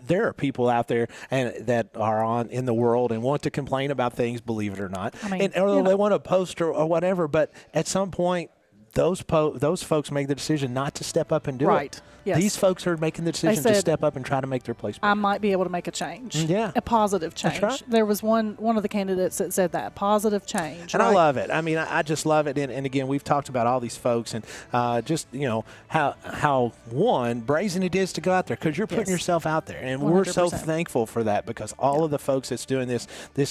there are people out there that are in the world and want to complain about things, believe it or not, or they want to post or whatever. But at some point, those folks make the decision not to step up and do it. Yes. These folks are making the decision to step up and try to make their place better. I might be able to make a change. Yeah. A positive change. That's right. There was one of the candidates that said that, positive change. And I love it. I mean, I just love it. And again, we've talked about all these folks and just, how brazen it is to go out there, because you're putting yourself out there. And 100%. We're so thankful for that, because all of the folks that's doing this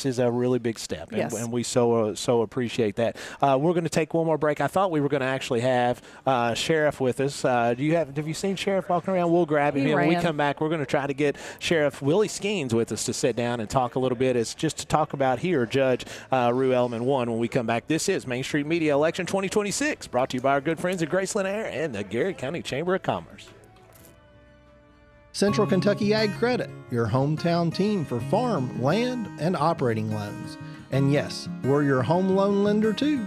is a really big step. And we so appreciate that. We're going to take one more break. I thought we were going to actually have Sheriff with us. Have you seen Sheriff walking around? We'll grab him. When we come back, we're going to try to get Sheriff Willie Skeens with us to sit down and talk a little bit. It's just to talk about here, Judge Rue Elman 1 when we come back. This is Main Street Media Election 2026, brought to you by our good friends at Graceland Air and the Garrett County Chamber of Commerce. Central Kentucky Ag Credit, your hometown team for farm, land, and operating loans. And yes, we're your home loan lender too.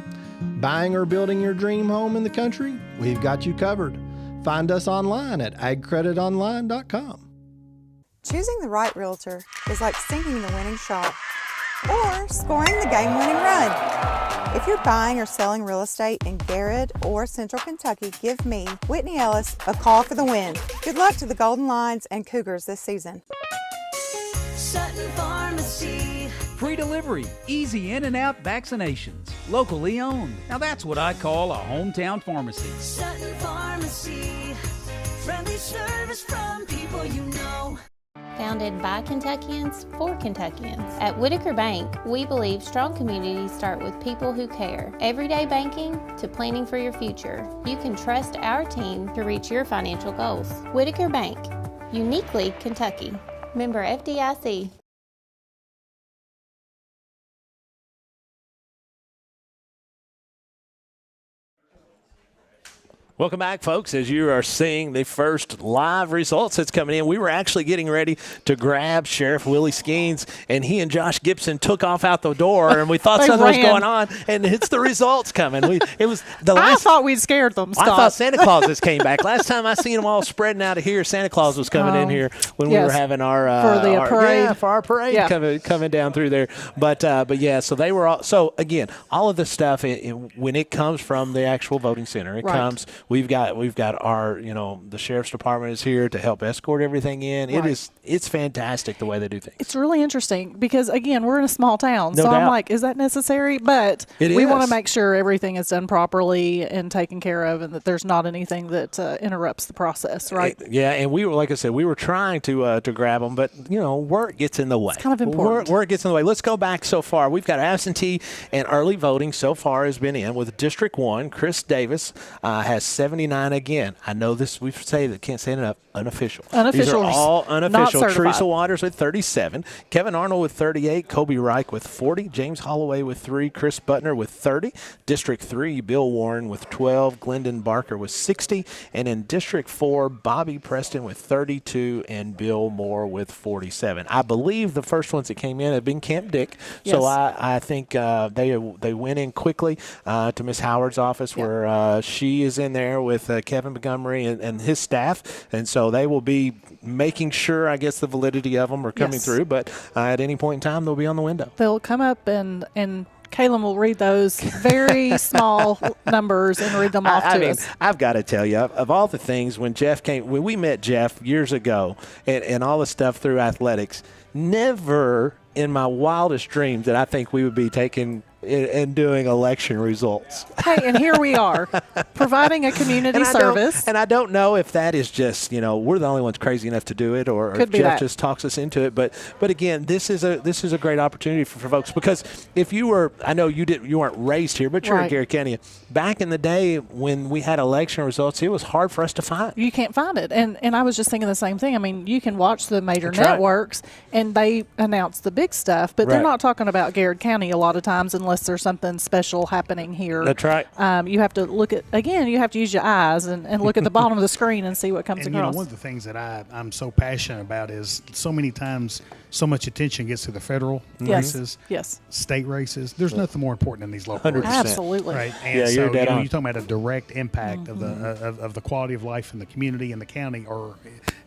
Buying or building your dream home in the country? We've got you covered. Find us online at agcreditonline.com. Choosing the right realtor is like sinking the winning shot or scoring the game-winning run. If you're buying or selling real estate in Garrett or Central Kentucky, give me, Whitney Ellis, a call for the win. Good luck to the Golden Lions and Cougars this season. Sutton Pharmacy. Free delivery, easy in and out vaccinations, locally owned. Now that's what I call a hometown pharmacy. Sutton Pharmacy, friendly service from people you know. Founded by Kentuckians for Kentuckians. At Whitaker Bank, we believe strong communities start with people who care. Everyday banking to planning for your future. You can trust our team to reach your financial goals. Whitaker Bank, uniquely Kentucky. Member FDIC. Welcome back, folks. As you are seeing the first live results that's coming in, we were actually getting ready to grab Sheriff Willie Skeens, and he and Josh Gibson took off out the door, and we thought something was going on, and it's the results coming. I thought we'd scared them, Scott. I thought Santa Claus just came back. Last time I seen them all spreading out of here, Santa Claus was coming in here when we were having our parade. For our parade coming down through there. But yeah, so they were all. So again, all of the stuff when it comes from the actual voting center, it comes. We've got our, the sheriff's department is here to help escort everything in. Right. It's fantastic the way they do things. It's really interesting because, again, we're in a small town. No so doubt. I'm like, is that necessary? But we want to make sure everything is done properly and taken care of, and that there's not anything that interrupts the process, right? And we were, like I said, we were trying to grab them, but, work gets in the way. It's kind of important. Work gets in the way. Let's go back so far. We've got absentee and early voting so far has been in with District 1. Chris Davis has 79 again. I know this, we say that, can't say it enough, unofficial. These are all unofficial. Teresa Waters with 37. Kevin Arnold with 38. Kobe Reich with 40. James Holloway with 3. Chris Butner with 30. District 3, Bill Warren with 12. Glendon Barker with 60. And in District 4, Bobby Preston with 32 and Bill Moore with 47. I believe the first ones that came in have been Camp Dick. Yes. So I think they went in quickly to Miss Howard's office where she is in there with Kevin Montgomery and his staff. And so they will be making sure, I guess, the validity of them are coming through. But at any point in time, they'll be on the window. They'll come up and Kaylin will read those very small numbers and read them off to us. I've got to tell you, of all the things, when we met Jeff years ago and all the stuff through athletics, never in my wildest dreams did I think we would be taking in doing election results. Hey, and here we are, providing a community service. And I don't know if that is just, we're the only ones crazy enough to do it, or if Jeff just talks us into it. But again, this is a great opportunity for folks, because if you were, I know you weren't raised here, but you're in Garrett County. Back in the day when we had election results, it was hard for us to find. You can't find it. And I was just thinking the same thing. I mean, you can watch the major networks and they announce the big stuff, but they're not talking about Garrett County a lot of times unless there's something special happening here. That's right. You have to look at, again, you have to use your eyes and look at the bottom of the screen and see what comes across. One of the things that I'm so passionate about is so many times so much attention gets to the federal races, state races. There's nothing more important than these local races. Absolutely. Right. And so, you're talking about a direct impact of the quality of life in the community and the county, or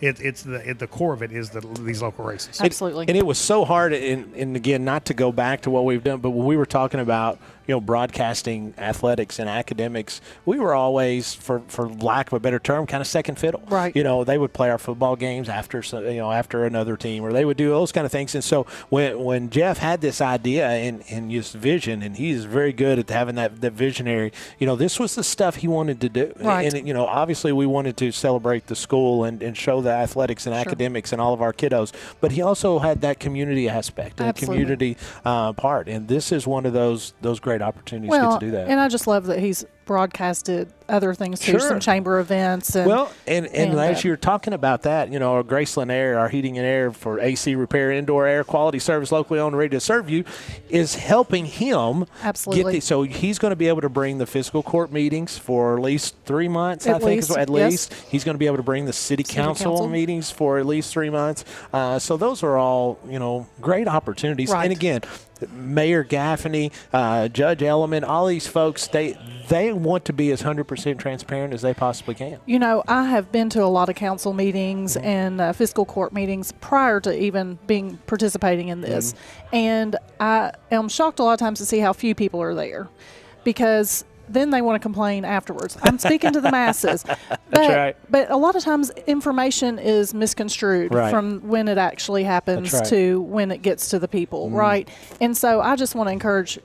it's the core of it is these local races. Absolutely. And it was so hard, and again, not to go back to what we've done, but when we were talking about broadcasting athletics and academics, we were always, for lack of a better term, kind of second fiddle. Right. They would play our football games after another team, or they would do those kind of things. And so when Jeff had this idea and his vision, and he's very good at having that visionary, this was the stuff he wanted to do. Right. And obviously we wanted to celebrate the school and show the athletics and academics and all of our kiddos, but he also had that community aspect and community part. And this is one of those great opportunities to do that. And I just love that he's broadcasted other things too, some chamber events. And as you're talking about that, our Graceland Air, our heating and air for AC repair, indoor air quality service, locally owned, ready to serve you, is helping him absolutely. So he's going to be able to bring the fiscal court meetings for at least 3 months. At least he's going to be able to bring the city council meetings for at least 3 months. So those are all great opportunities. Right. And again, Mayor Gaffney, Judge Elliman, all these folks, they want to be as 100% transparent as they possibly can. I have been to a lot of council meetings and fiscal court meetings prior to even participating in this. And I am shocked a lot of times to see how few people are there, because then they want to complain afterwards. I'm speaking to the masses. That's right. But a lot of times information is misconstrued from when it actually happens to when it gets to the people, right? And so I just want to encourage,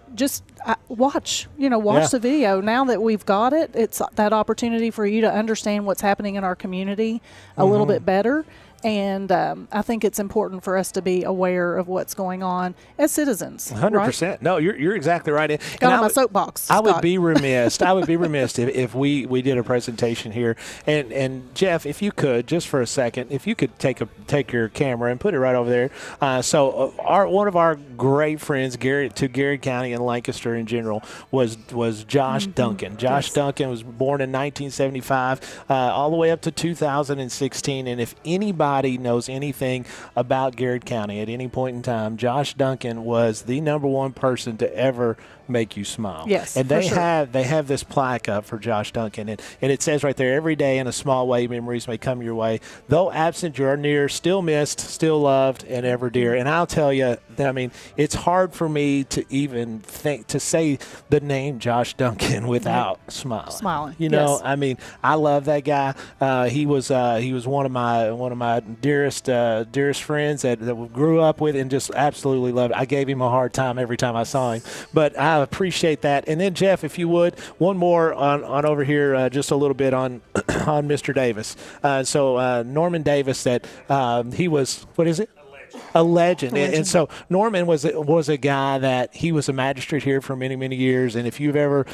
watch the video. Now that we've got it, it's that opportunity for you to understand what's happening in our community a little bit better. And I think it's important for us to be aware of what's going on as citizens. 100%. Right? No, you're exactly right. Got on my soapbox. I would be remiss. If we did a presentation here. And Jeff, if you could, just for a second, if you could take your camera and put it right over there. One of our great friends, Garrett County and Lancaster in general, was Josh Duncan. Josh Duncan was born in 1975, all the way up to 2016. And if anybody knows anything about Garrett County at any point in time, Josh Duncan was the number one person to ever make you smile. Yes, and they have this plaque up for Josh Duncan, and it says right there, every day in a small way memories may come your way, though absent you are near, still missed, still loved, and ever dear. And I'll tell you that, it's hard for me to even think to say the name Josh Duncan without smiling. I love that guy. He was one of my dearest friends that we grew up with, and just absolutely loved it. I gave him a hard time every time I saw him, but I appreciate that. And then Jeff, if you would, one more on over here, just a little bit on on Mr. Davis. Norman Davis, that he was, what is it? A legend. And so Norman was a guy that he was a magistrate here for many, many years. And if you've ever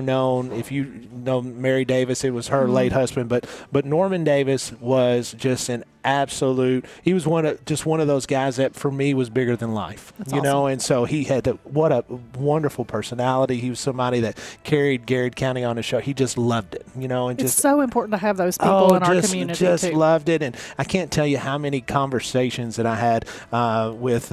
known Mary Davis, it was her late husband, but Norman Davis was just an absolute, he was one of those guys that for me was bigger than life. That's awesome. And so he had what a wonderful personality. He was somebody that carried Garrett County on his show. He just loved it, and it's so important to have those people in our community just too. Loved it. And I can't tell you how many conversations that I had with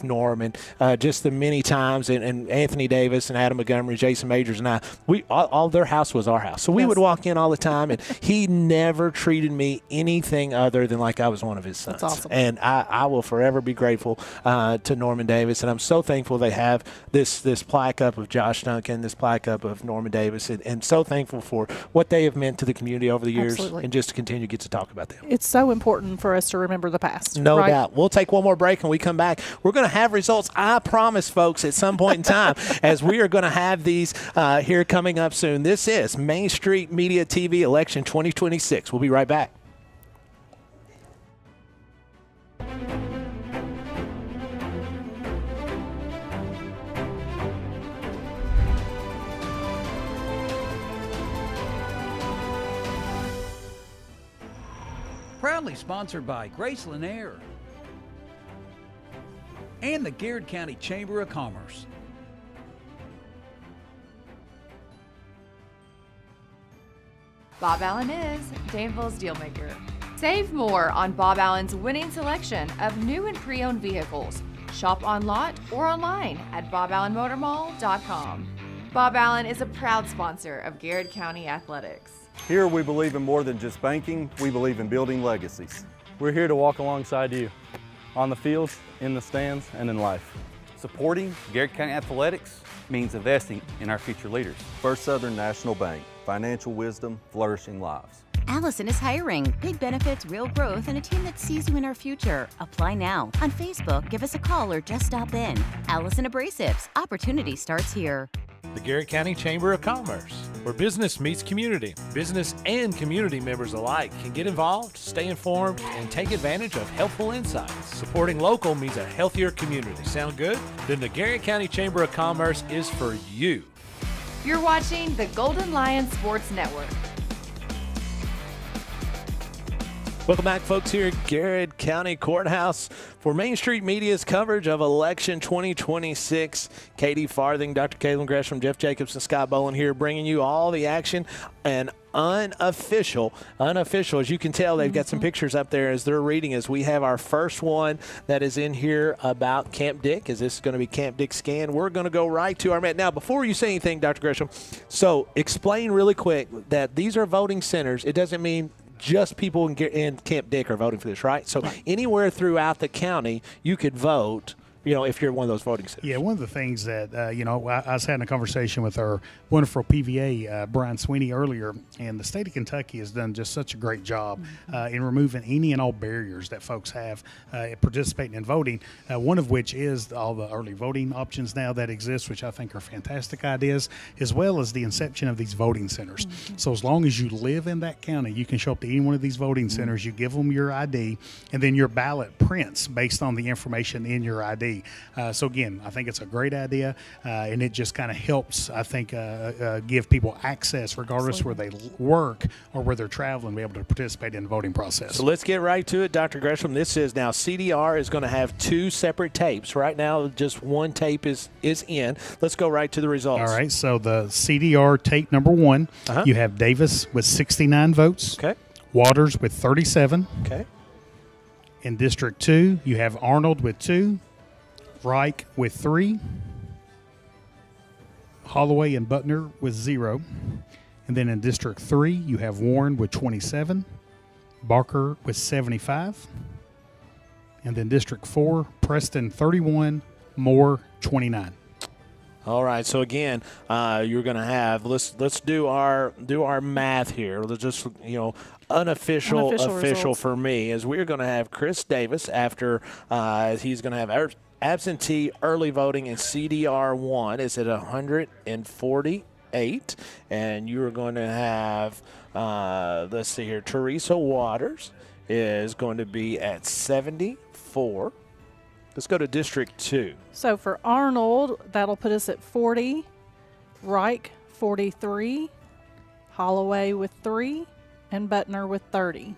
Norm, and just the many times, and Anthony Davis and Adam Montgomery, Jason Majors and I, all their house was our house. So we would walk in all the time, and he never treated me anything other than like I was one of his sons. That's awesome. And I will forever be grateful to Norman Davis, and I'm so thankful they have this plaque up of Josh Duncan, this plaque up of Norman Davis, and so thankful for what they have meant to the community over the years, Absolutely. and just to continue to get to talk about them. It's so important for us to remember the past. No right? doubt. We'll take one more break, and we come back. We're going to have results, I promise, folks, at some point in time, as we are going to have these here coming up soon. This is Main Street Media TV Election 2026. We'll be right back. Proudly sponsored by Graceland Air and the Garrett County Chamber of Commerce. Bob Allen is Danville's Dealmaker. Save more on Bob Allen's winning selection of new and pre-owned vehicles. Shop on lot or online at boballenmotormall.com. Bob Allen is a proud sponsor of Garrett County Athletics. Here we believe in more than just banking, we believe in building legacies. We're here to walk alongside you, on the fields, in the stands, and in life. Supporting Garrett County Athletics means investing in our future leaders. First Southern National Bank, financial wisdom, flourishing lives. Allison is hiring. Big benefits, real growth, and a team that sees you in our future. Apply now. On Facebook, give us a call or just stop in. Allison Abrasives. Opportunity starts here. The Garrett County Chamber of Commerce, where business meets community. Business and community members alike can get involved, stay informed, and take advantage of helpful insights. Supporting local means a healthier community. Sound good? Then the Garrett County Chamber of Commerce is for you. You're watching the Golden Lion Sports Network. Welcome back, folks, here at Garrett County Courthouse for Main Street Media's coverage of Election 2026. Katie Farthing, Dr. Caitlin Gresham, Jeff Jacobs, and Scott Boland here bringing you all the action. And unofficial, as you can tell, they've got some pictures up there as they're reading as we have our first one that is in here about Camp Dick. Is this going to be Camp Dick Scan? We're going to go right to our man. Now, before you say anything, Dr. Gresham, so explain really quick that these are voting centers. It doesn't mean just people in Camp Dick are voting for this, right? So anywhere throughout the county, you could vote, if you're one of those voting centers. Yeah, one of the things that, I was having a conversation with our wonderful PVA, Brian Sweeney, earlier, and the state of Kentucky has done just such a great job in removing any and all barriers that folks have participating in voting, one of which is all the early voting options now that exist, which I think are fantastic ideas, as well as the inception of these voting centers. So as long as you live in that county, you can show up to any one of these voting centers, you give them your ID, and then your ballot prints based on the information in your ID. So again, I think it's a great idea, and it just kind of helps, I think, give people access regardless where they work or where they're traveling, be able to participate in the voting process. So let's get right to it, Dr. Gresham. This is now CDR is going to have two separate tapes. Right now, just one tape is in. Let's go right to the results. All right, so the CDR tape number one, you have Davis with 69 votes. Okay. Waters with 37. Okay. In District 2, you have Arnold with 2. Reich with 3, Holloway and Butner with 0. And then in District 3, you have Warren with 27, Barker with 75. And then District 4, Preston 31, Moore 29. All right. So again, you're going to have let's do our math here. Let's just unofficial results for me, as we're going to have Chris Davis after he's going to have absentee early voting in CDR 1 is at 148, and you're going to have let's see here, Teresa Waters is going to be at 74. Let's go to District 2. So for Arnold, that'll put us at 40, Reich 43, Holloway with 3, and Butner with 30.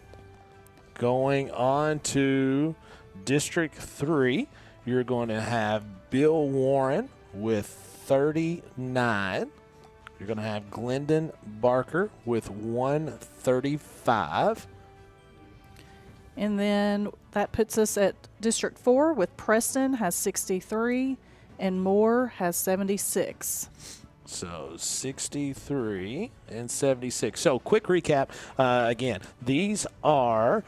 Going on to District 3, you're going to have Bill Warren with 39. You're going to have Glendon Barker with 135. And then that puts us at District 4 with Preston has 63 and Moore has 76. So 63 and 76. So quick recap. Again, these are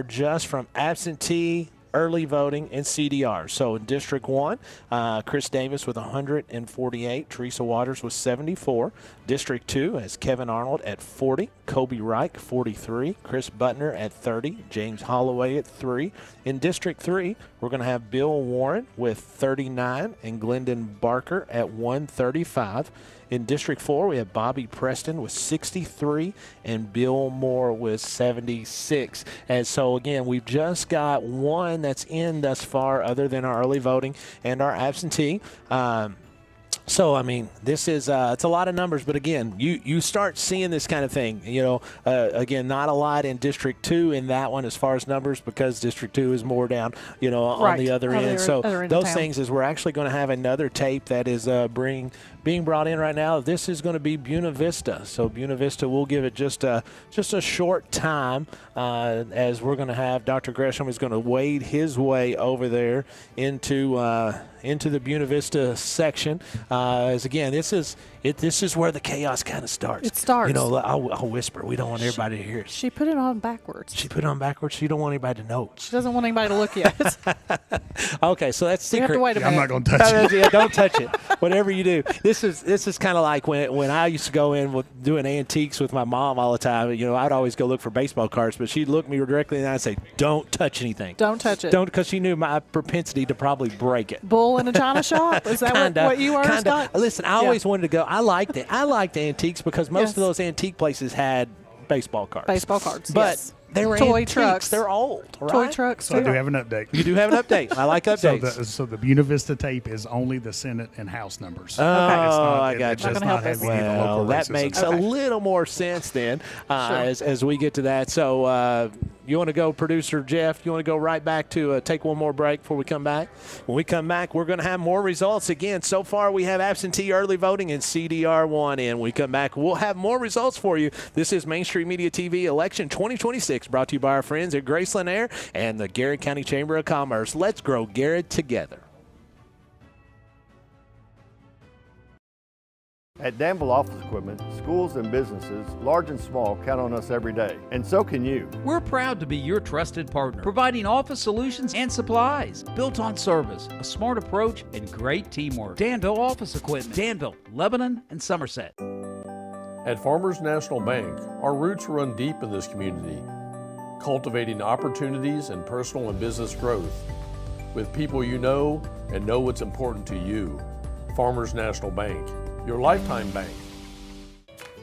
just from absentee, early voting, and CDR. So in District 1, Chris Davis with 148, Teresa Waters with 74. District 2 has Kevin Arnold at 40, Kobe Reich 43, Chris Butner at 30, James Holloway at 3. In District 3, we're going to have Bill Warren with 39 and Glendon Barker at 135. In District 4, we have Bobby Preston with 63 and Bill Moore with 76. And so, again, we've just got one that's in thus far other than our early voting and our absentee. So, I mean, this is it's a lot of numbers, but again, you start seeing this kind of thing. Again, not a lot in District 2 in that one as far as numbers, because District 2 is more down, on the other end. So those things is we're actually going to have another tape that is being brought in right now. This is going to be Buena Vista. So Buena Vista, we'll give it just a short time as we're going to have Dr. Gresham is going to wade his way over there into the Buena Vista section. As again, this is where the chaos kind of starts. It starts. I'll whisper. We don't want everybody to hear it. She put it on backwards. She put it on backwards. She don't want anybody to know. She doesn't want anybody to look at it. Okay, so that's secret. You have to wait a minute. I'm not going to touch it. Yeah, don't touch it. Whatever you do. This is kind of like when I used to go in with doing antiques with my mom all the time. I'd always go look for baseball cards, but she'd look me directly in the eye and say, "Don't touch anything. Don't touch it." Don't, because she knew my propensity to probably break it. Bull in a china shop? Is that what you are, Scott? Listen, I always wanted to go. I liked it. I liked antiques because most of those antique places had baseball cards. Baseball cards, but yes. they were toy antiques. Trucks. They're old, right? Toy trucks. So I do have an update. You do have an update. I like updates. So the Buena Vista tape is only the Senate and House numbers. Oh, I got It you. does not have any of the local Well, that races. makes a little more sense then as we get to that. So you want to go, Producer Jeff? You want to go right back to take one more break before we come back? When we come back, we're going to have more results. Again, so far we have absentee early voting and CDR1 in. When we come back, we'll have more results for you. This is Main Street Media TV Election 2026, brought to you by our friends at Graceland Air and the Garrett County Chamber of Commerce. Let's grow Garrett together. At Danville Office Equipment, schools and businesses, large and small, count on us every day. And so can you. We're proud to be your trusted partner, providing office solutions and supplies built on service, a smart approach, and great teamwork. Danville Office Equipment, Danville, Lebanon, and Somerset. At Farmers National Bank, our roots run deep in this community, cultivating opportunities and personal and business growth with people you know and know what's important to you. Farmers National Bank, your lifetime bank.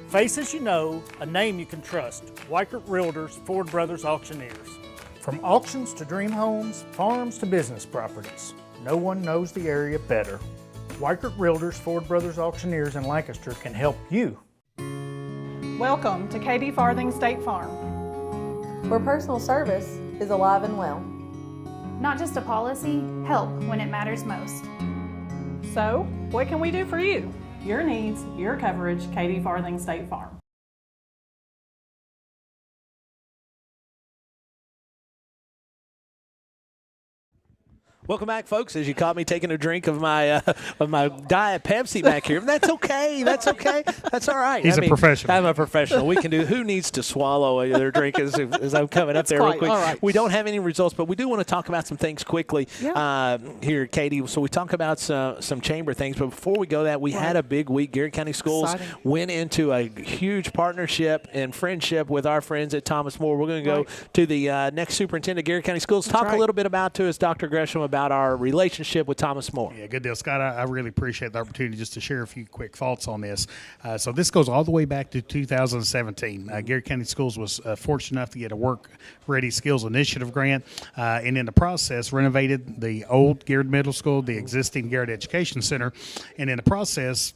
Faces you know, a name you can trust. Weichert Realtors, Ford Brothers Auctioneers. From auctions to dream homes, farms to business properties, no one knows the area better. Weichert Realtors, Ford Brothers Auctioneers in Lancaster can help you. Welcome to Katie Farthing State Farm, where personal service is alive and well. Not just a policy, help when it matters most. So, what can we do for you? Your needs, your coverage, Katie Farthing State Farm. Welcome back, folks. As you caught me taking a drink of my Diet Pepsi back here, that's okay. That's okay. That's all right. He's a professional. I'm a professional. We can do. Who needs to swallow their drink as I'm coming up there real quick? Right. We don't have any results, but we do want to talk about some things quickly here, Katie. So we talk about some chamber things, but before we go, we had a big week. Garrett County Schools went into a huge partnership and friendship with our friends at Thomas More. We're going to go to the next superintendent of Garrett County Schools. Talk a little bit to us, Dr. Gresham, about our relationship with Thomas More. Yeah, good deal, Scott. I really appreciate the opportunity just to share a few quick thoughts on this. So this goes all the way back to 2017. Garrett County Schools was fortunate enough to get a Work Ready Skills Initiative grant, and in the process renovated the old Garrett Middle School, the existing Garrett Education Center, and in the process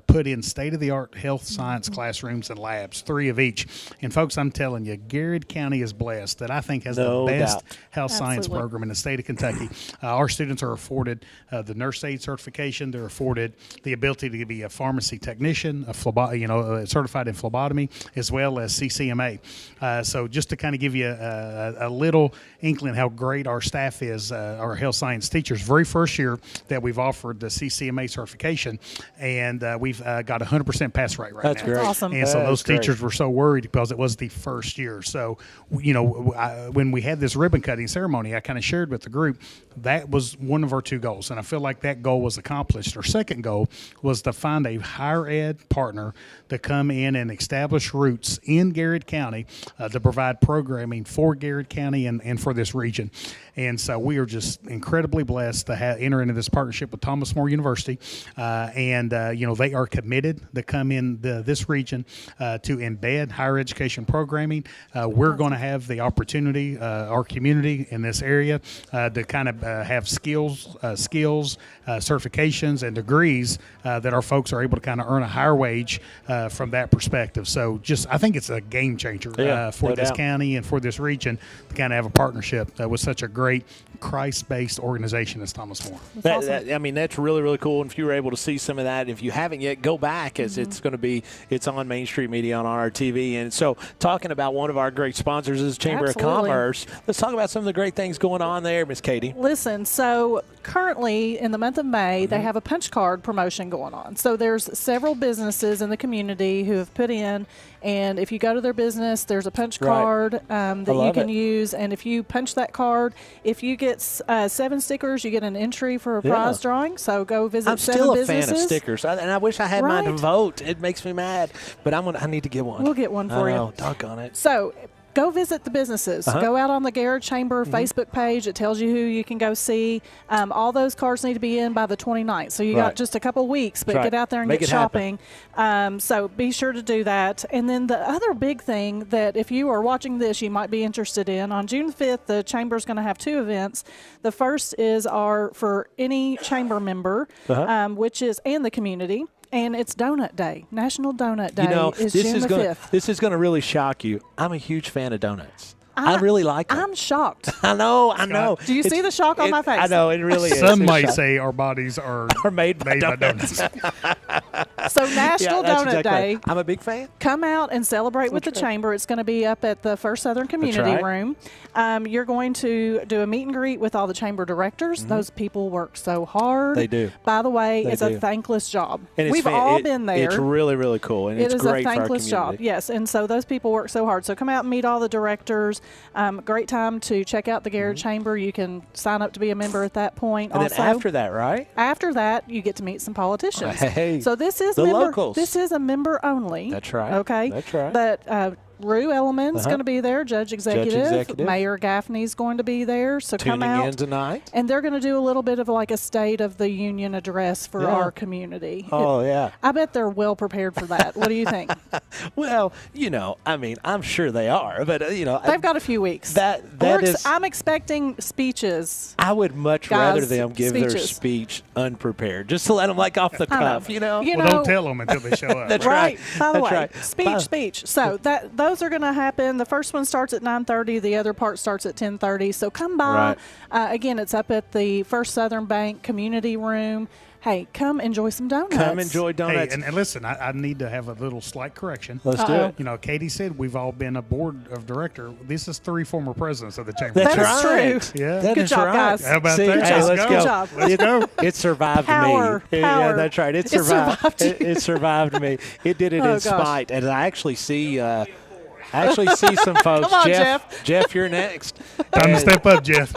put in state-of-the-art health science classrooms and labs, 3 of each. And folks, I'm telling you, Garrett County is blessed that I think has the best health science program in the state of Kentucky. Our students are afforded the nurse aid certification. They're afforded the ability to be a pharmacy technician, certified in phlebotomy, as well as CCMA. So just to kind of give you a little inkling how great our staff is, our health science teachers. Very first year that we've offered the CCMA certification, and we've got 100% pass rate right now. That's great. Awesome. And so those teachers were so worried because it was the first year. So, when we had this ribbon cutting ceremony, I kind of shared with the group that was one of our 2 goals, and I feel like that goal was accomplished. Our second goal was to find a higher ed partner to come in and establish roots in Garrett County to provide programming for Garrett County and for this region. And so we are just incredibly blessed to enter into this partnership with Thomas More University. They are committed to come in this region to embed higher education programming. We're going to have the opportunity, our community in this area, to kind of have skills, certifications, and degrees that our folks are able to kind of earn a higher wage from that perspective. So I think it's a game changer for this county and for this region to kind of have a partnership with such a great Christ-based organization as Thomas More. That's really, really cool. And if you were able to see some of that, if you haven't yet, go back, as it's on Main Street Media on RTV. And so talking about one of our great sponsors is Chamber of Commerce. Let's talk about some of the great things going on there, Miss Katie. Listen, so currently in the month of May, they have a punch card promotion going on. So there's several businesses in the community who have put in, and if you go to their business, there's a punch card that you can use. And if you punch that card, if you get 7 stickers, you get an entry for a prize drawing. So go visit 7 businesses. I'm still a fan of stickers, and I wish I had mine to vote. It makes me mad, but I need to get one. We'll get one for you. Doggone it. So go visit the businesses. Go out on the Garrett Chamber Facebook page. It tells you who you can go see. All those cards need to be in by the 29th. So you got just a couple weeks, but get out there and get shopping. So be sure to do that. And then the other big thing that if you are watching this, you might be interested in, on June 5th, the Chamber is going to have 2 events. The first is for any Chamber member, which is, and the community. And it's Donut Day. National Donut Day is June the 5th. This is going to really shock you. I'm a huge fan of donuts. I really like them. I'm shocked. I know. Do you see the shock on my face? I know, it really is. Some might say our bodies are made by donuts. So National Donut Day. Right. I'm a big fan. Come out and celebrate with the Chamber. It's going to be up at the First Southern Community Room. You're going to do a meet and greet with all the Chamber directors. Those people work so hard. They do. By the way, it's a thankless job. And we've all been there. It's really, really cool. And it's great for our community. It is a thankless job, yes. And so those people work so hard. So come out and meet all the directors. Great time to check out the Garrett Chamber. You can sign up to be a member at that point. And then after that, right? After that, you get to meet some politicians. Hey, so this is locals. This is a member only. That's right. Okay. That's right. But Rue Elliman's going to be there. Judge Executive. Mayor Gaffney's going to be there. So come out. Tuning in tonight. And they're going to do a little bit of like a State of the Union address for our community. Yeah. I bet they're well prepared for that. What do you think? Well, I'm sure they are, but they've got a few weeks. I'm expecting speeches. I would much rather them give their speech unprepared, just to let them off the cuff. Well, don't tell them until they show up. That's right. By the way, right. speech. So those are going to happen. The first one starts at 9:30. The other part starts at 10:30. So come by. Again, it's up at the First Southern Bank Community Room. Hey, come enjoy some donuts. Come enjoy donuts. Hey, and listen, I need to have a little slight correction. Let's do it. Katie said we've all been a board of director. This is 3 former presidents of the Chamber. That's right. True. Yeah. Good job, guys. How about that? Hey, let's go. Good job. Let's go. It survived Power. me. Yeah, that's right. It survived. It survived me. It did it in spite. And I actually see some folks. Come on, Jeff. Jeff, you're next. Time to step up, Jeff.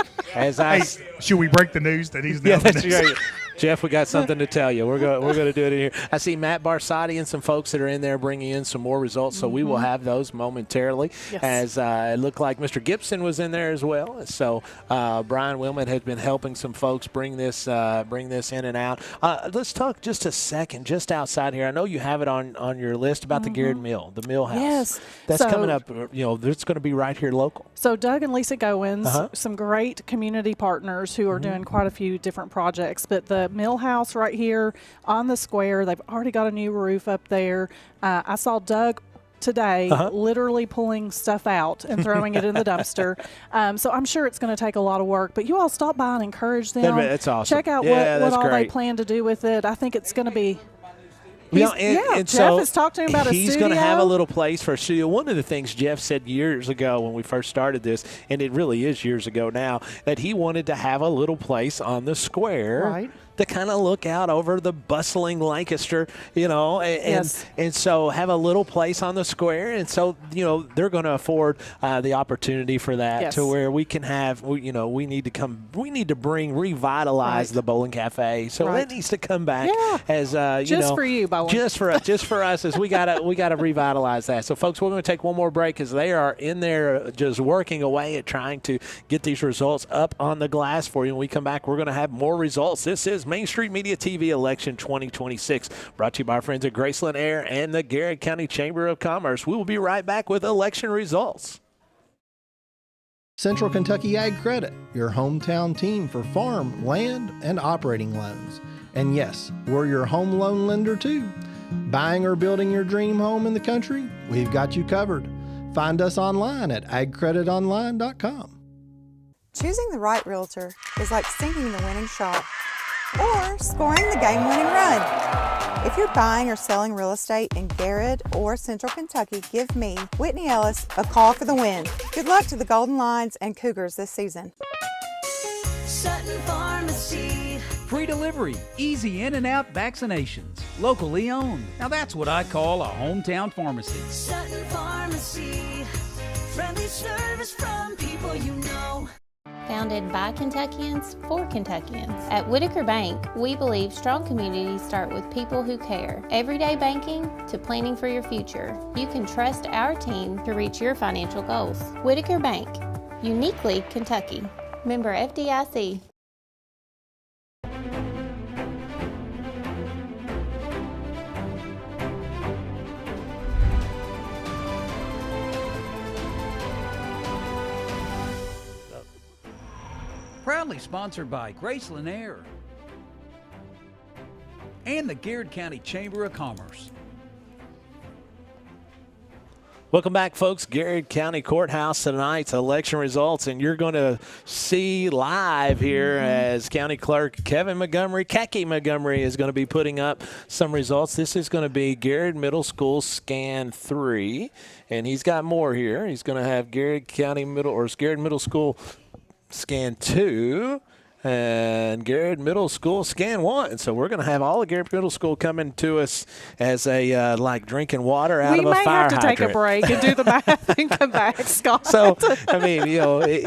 Should we break the news that he's now that's right. Jeff, we got something to tell you. We're going to do it in here. I see Matt Barsati and some folks that are in there bringing in some more results, so we will have those momentarily. Yes. As it looked like Mr. Gibson was in there as well. So Brian Wilmot has been helping some folks bring this in and out. Let's talk just a second, just outside here. I know you have it on your list about the Garrett Mill, the Mill House. Yes. That's coming up. It's going to be right here local. So Doug and Lisa Goins, some great community partners who are doing quite a few different projects, but the Mill House right here on the square, they've already got a new roof up there. I saw Doug today, literally pulling stuff out and throwing it in the dumpster. So I'm sure it's going to take a lot of work, but you all stop by and encourage them. That's awesome. Check out what all they plan to do with it. I think it's going to be. And Jeff so has talked to him about a studio. He's going to have a little place for a studio. One of the things Jeff said years ago when we first started this, and it really is years ago now, that he wanted to have a little place on the square to kind of look out over the bustling Lancaster, and so have a little place on the square. And so, they're going to afford the opportunity for that to where we can have, we need to revitalize the bowling cafe. So it needs to come back as, just for you, bowling. Just for us, as we gotta revitalize that. So, folks, we're going to take one more break because they are in there just working away at trying to get these results up on the glass for you. When we come back, we're going to have more results. This is Main Street Media TV Election 2026, brought to you by our friends at Graceland Air and the Garrett County Chamber of Commerce. We will be right back with election results. Central Kentucky Ag Credit, your hometown team for farm, land, and operating loans. And yes, we're your home loan lender too. Buying or building your dream home in the country? We've got you covered. Find us online at agcreditonline.com. Choosing the right realtor is like sinking the winning shot or scoring the game-winning run. If you're buying or selling real estate in Garrett or Central Kentucky, give me, Whitney Ellis, a call for the win. Good luck to the Golden Lions and Cougars this season. Sutton Pharmacy. Free delivery, easy in and out vaccinations, locally owned. Now that's what I call a hometown pharmacy. Sutton Pharmacy. Friendly service from people you know. Founded by Kentuckians for Kentuckians. At Whitaker Bank, we believe strong communities start with people who care. Everyday banking to planning for your future. You can trust our team to reach your financial goals. Whitaker Bank, uniquely Kentucky. Member FDIC. Proudly sponsored by Graceland Air and the Garrett County Chamber of Commerce. Welcome back, folks. Garrett County Courthouse, tonight's election results, and you're going to see live here as County Clerk Kevin Montgomery is going to be putting up some results. This is going to be Garrett Middle School Scan 3, and he's got more here. He's going to have Garrett Middle School Scan 2 and Garrett Middle School Scan 1. So we're going to have all of Garrett Middle School coming to us as a like drinking water out of a fire hydrant. We may have to take a break and do the math and come back, Scott. So, I mean,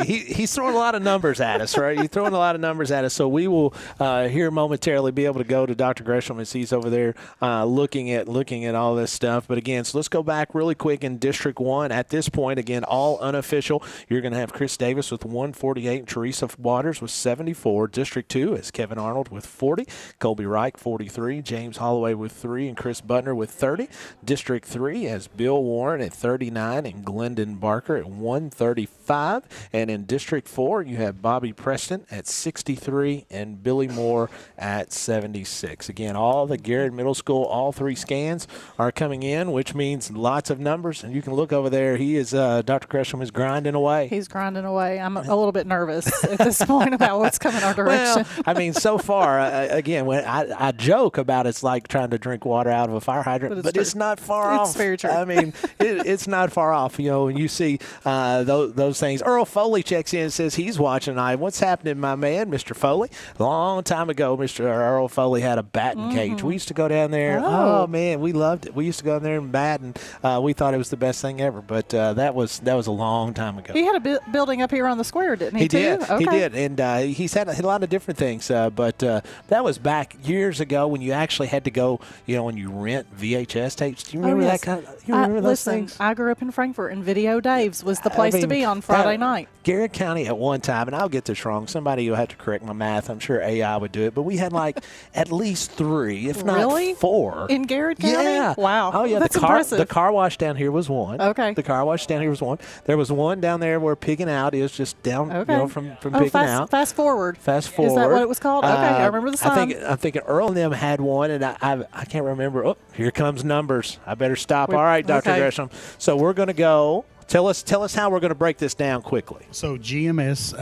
he's throwing a lot of numbers at us, right? He's throwing a lot of numbers at us. So we will here momentarily be able to go to Dr. Gresham as he's over there looking at all this stuff. But again, so let's go back really quick in District 1. At this point, again, all unofficial. You're going to have Chris Davis with 148 and Teresa Waters with 74. District 2 is Kevin Arnold with 40, Colby Reich 43, James Holloway with 3, and Chris Butner with 30. District 3 has Bill Warren at 39 and Glendon Barker at 135. And in District 4, you have Bobby Preston at 63 and Billy Moore at 76. Again, all the Garrett Middle School, all three scans are coming in, which means lots of numbers. And you can look over there. He is, Dr. Gresham is grinding away. He's grinding away. I'm a little bit nervous at this point about what's coming our direction. Well, I mean, so far, again, when I joke about it's like trying to drink water out of a fire hydrant, but it's not far off. It's very true. I mean, it's not far off. When you see those things. Earl Foley checks in and says he's watching tonight. What's happening, my man, Mr. Foley? A long time ago, Mr. Earl Foley had a batting cage. We used to go down there. Oh, man, we loved it. We used to go down there and bat, and we thought it was the best thing ever. But that was a long time ago. He had a building up here on the square, didn't he? He did. Okay. He did, and he's had a lot of different things. But that was back years ago when you actually had to go, and you rent VHS tapes. Do you remember that kind of? You remember those things? I grew up in Frankfort, and Video Dave's was the place to be on Friday night. Garrett County at one time, and I'll get this wrong. Somebody will have to correct my math. I'm sure AI would do it, but we had like at least 3, if not 4, in Garrett County. Yeah. Wow. Oh yeah. That's impressive. The car wash down here was one. Okay. The car wash down here was one. There was one down there where Pigging Out is just down. Okay. From Pigging Out. Fast forward. forward. Fast forward. Is that what it was called? Okay, I remember the song. I'm thinking Earl and them had one, and I can't remember. Oh, here comes numbers. I better stop. All right, Dr. okay. Gresham. So we're going to go. Tell us how we're going to break this down quickly. So GMS,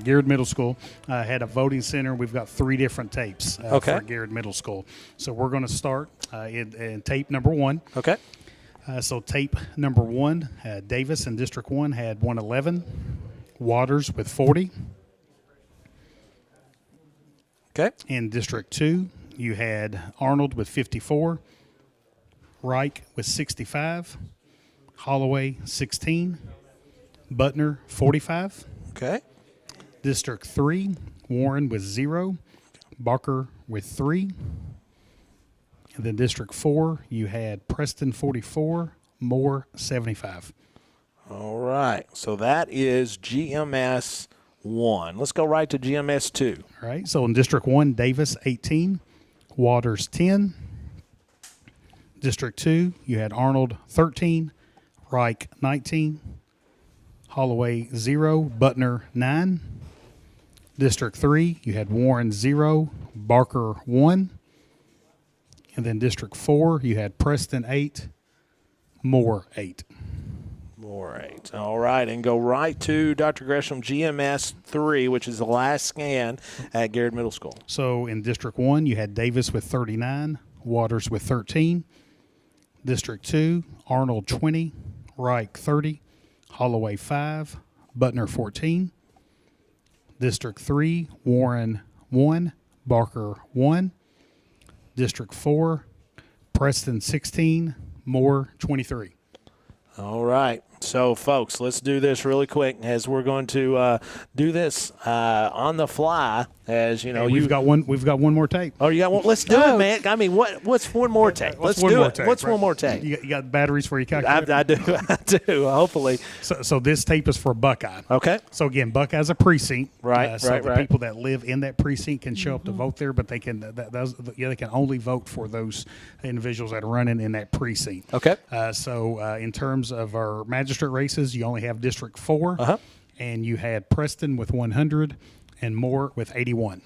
Garrett Middle School had a voting center. We've got 3 different tapes for Garrett Middle School. So we're going to start in tape number 1. Okay. So tape number 1, Davis in District 1 had 111, Waters with 40. Okay. In District 2, you had Arnold with 54, Reich with 65, Holloway 16, Butner 45. Okay. District 3, Warren with 0, Barker with 3. And then District 4, you had Preston 44, Moore 75. All right. So that is GMS 1. Let's go right to GMS 2. All right. So in District 1, Davis 18, Waters 10. District 2, you had Arnold 13, Reich 19, Holloway 0, Butner 9. District 3, you had Warren 0, Barker 1. And then District 4, you had Preston 8, Moore 8. Moore 8. All right, and go right to Dr. Gresham, GMS 3, which is the last scan at Garrett Middle School. So in District 1, you had Davis with 39, Waters with 13. District 2, Arnold 20, Reich 30, Holloway 5, Butner 14. District 3, Warren 1, Barker 1. District 4, Preston 16, Moore 23. All right. So, folks, let's do this really quick as we're going to do this on the fly. As you know, we've got one more tape. Oh, you got one? Let's do it, man. I mean, what's one more tape? Let's do it. What's one more tape? You got batteries for your calculator? I do. Hopefully. So this tape is for Buckeye. Okay. So again, Buckeye's a precinct. Right. So the people that live in that precinct can show up to vote there, but they can they can only vote for those individuals that are running in that precinct. Okay. So in terms of our magistrate races, you only have District 4, and you had Preston with 100 and Moore with 81.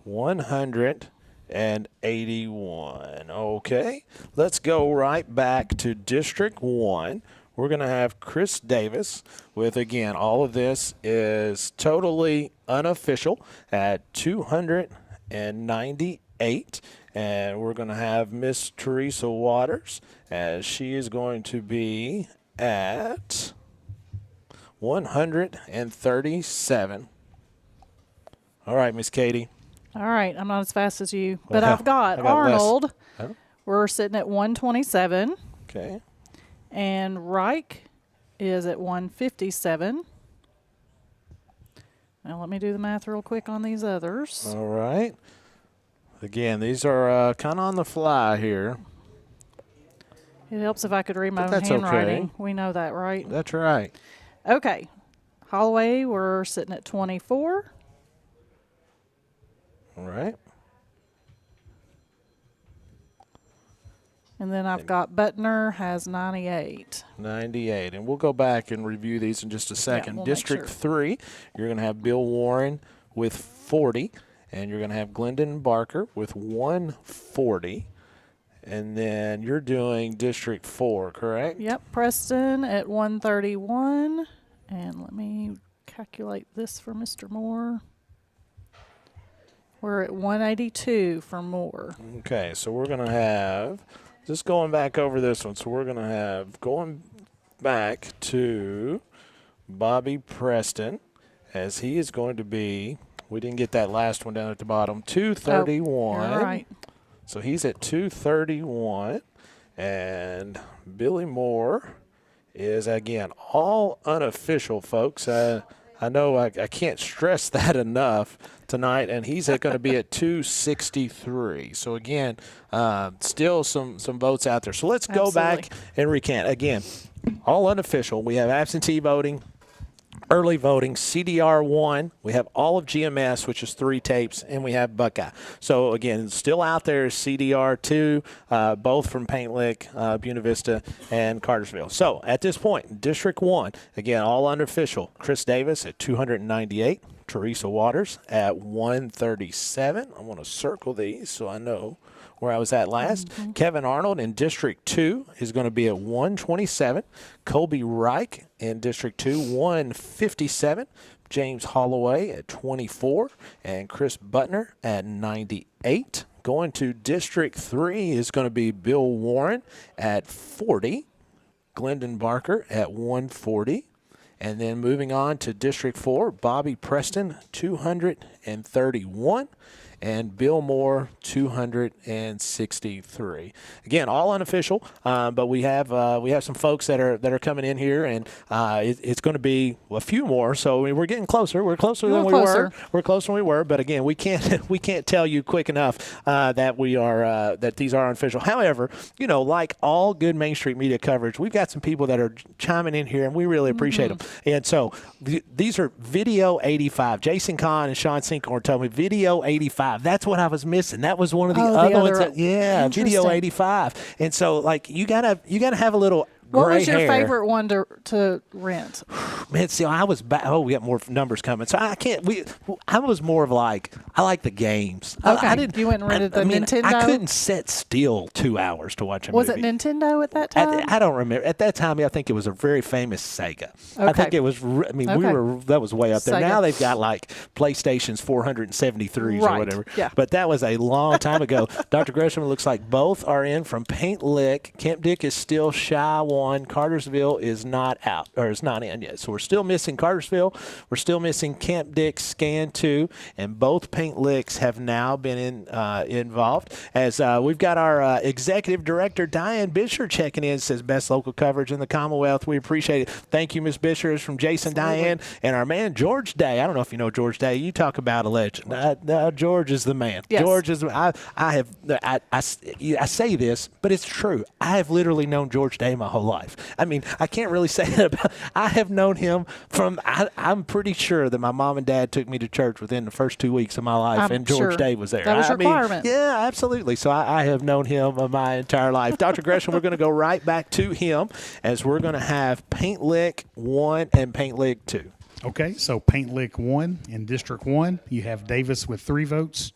181. Okay. Let's go right back to District 1. We're going to have Chris Davis with, again, all of this is totally unofficial at 298. And we're going to have Miss Teresa Waters as she is going to be at 137. All right, Miss Katie. All right, I'm not as fast as you, but I've got Arnold. We're sitting at 127. Okay. And Reich is at 157. Now let me do the math real quick on these others. All right. Again, these are kind of on the fly here. It helps if I could read my own handwriting. Okay. We know that, right? That's right. Okay. Holloway, we're sitting at 24. All right. And then I've got Butner has 98. 98. And we'll go back and review these in just a second. We'll District 3, you're going to have Bill Warren with 40. And you're going to have Glendon Barker with 140. And then you're doing District 4, correct? Yep. Preston at 131. And let me calculate this for Mr. Moore. We're at 182 for Moore. Okay, so we're going to have, just going back over this one, so we're going to have, going back to Bobby Preston, as he is going to be, we didn't get that last one down at the bottom, 231. All right. So he's at 231, and Billy Moore is, again, all unofficial, folks. I know I can't stress that enough tonight, and he's going to be at 263. So, again, still some votes out there. So let's go back and recant. Again, all unofficial. We have absentee voting, early voting, CDR 1. We have all of GMS, which is 3 tapes, and we have Buckeye. So, again, still out there is CDR 2, both from Paint Lick, Buena Vista, and Cartersville. So, at this point, District 1, again, all unofficial. Chris Davis at 298. Teresa Waters at 137. I want to circle these so I know where I was at last. Kevin Arnold in District 2 is going to be at 127. Colby Reich in District 2, 157. James Holloway at 24. And Chris Butner at 98. Going to District 3 is going to be Bill Warren at 40. Glendon Barker at 140. And then moving on to District 4, Bobby Preston, 231. And Bill Moore, 263. Again, all unofficial, but we have some folks that are coming in here, and it's going to be a few more. So we're getting closer. We're closer than we were. We're closer than we were. But again, we can't tell you quick enough that we are that these are unofficial. However, like all good Main Street media coverage, we've got some people that are chiming in here, and we really appreciate them. And so these are Video 85. Jason Kahn and Sean Sinkhorn told me Video 85. That's what I was missing. That was one of the other ones. Video 85. And so, like, you gotta have a little What gray was your hair. favorite one to rent? Man, see, I was back. Oh, we got more numbers coming. So I can't. I was more of like I like the games. Okay, I didn't. You went and rented the Nintendo. I couldn't sit still 2 hours to watch a Was movie. it Nintendo at that time? I don't remember. At that time, I think it was a very famous Sega. I Okay. think it was. I mean, that was way up there. Sega. Now they've got like PlayStation's 473s or Right, whatever. yeah. But that was a long time ago. Dr. Gresham, it looks like both are in from Paint Lick. Camp Dick is still shy one. Cartersville is not out or is not in yet. So we're still missing Cartersville. We're still missing Camp Dick Scan 2, and both Paint Licks have now been involved. As we've got our executive director Diane Bisher checking in, says best local coverage in the Commonwealth. We appreciate it. Thank you, Ms. Bisher. It's from Jason, Diane, and our man George Day. I don't know if you know George Day. You talk about a legend. George is the man. Yes. George is. I say this, but it's true. I have literally known George Day my whole life. I mean, I can't really say that about. I have known him from. I'm pretty sure that my mom and dad took me to church within the first 2 weeks of my life, and George Day was there. That was a requirement. Yeah, absolutely. So I have known him my entire life. Dr. Gresham, we're going to go right back to him as we're going to have Paint Lick 1 and Paint Lick 2. Okay, so Paint Lick 1 in District 1, you have Davis with 3 votes,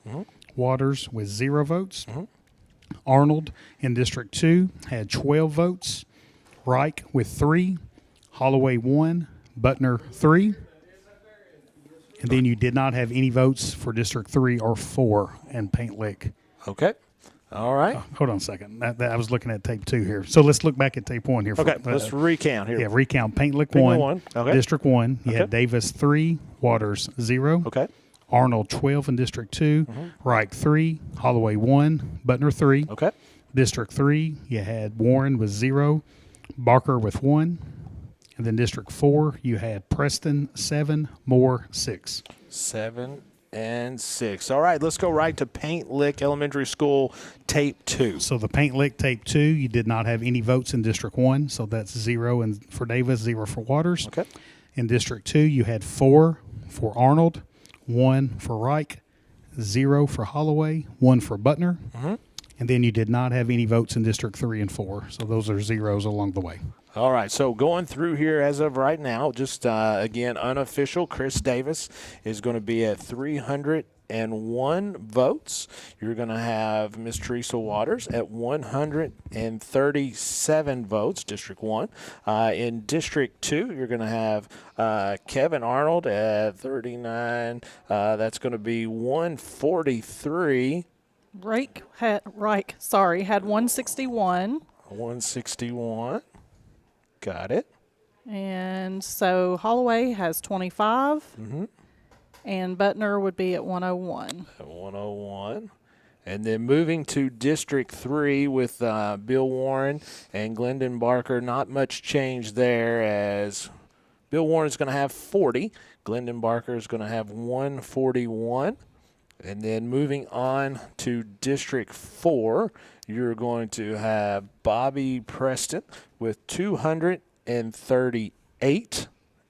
Waters with 0 votes. Arnold in District 2 had 12 votes, Reich with 3, Holloway 1, Butner 3. And then you did not have any votes for District 3 or 4 in Paint Lick. Okay. All right. Hold on a second. I was looking at tape 2 here. So let's look back at tape 1 here. Okay, let's recount here. Yeah, recount. Paint Lick Paint Lick 1. Okay. District 1. You had Davis 3, Waters 0. Okay. Arnold 12 in District 2. Reich 3, Holloway 1, Butner 3. Okay. District 3, you had Warren with 0, Barker with 1. And then District 4, you had Preston 7, Moore 6. 7 and 6. All right, let's go right to Paint Lick Elementary School tape 2. So the Paint Lick tape 2, you did not have any votes in District 1, so that's 0 for Davis, 0 for Waters. Okay. In District 2, you had 4 for Arnold, 1 for Reich, 0 for Holloway, 1 for Butner. And then you did not have any votes in District 3 and 4, so those are zeros along the way. All right, so going through here as of right now, just again, unofficial, Chris Davis is going to be at 301 votes. You're going to have Miss Teresa Waters at 137 votes, District 1. In District 2, you're going to have Kevin Arnold at 39. That's going to be 143. Reich had 161. 161. Got it. And so Holloway has 25. And Butner would be at 101. At 101. And then moving to District 3 with Bill Warren and Glendon Barker, not much change there as Bill Warren is going to have 40. Glendon Barker is going to have 141. And then moving on to District 4, you're going to have Bobby Preston with 238.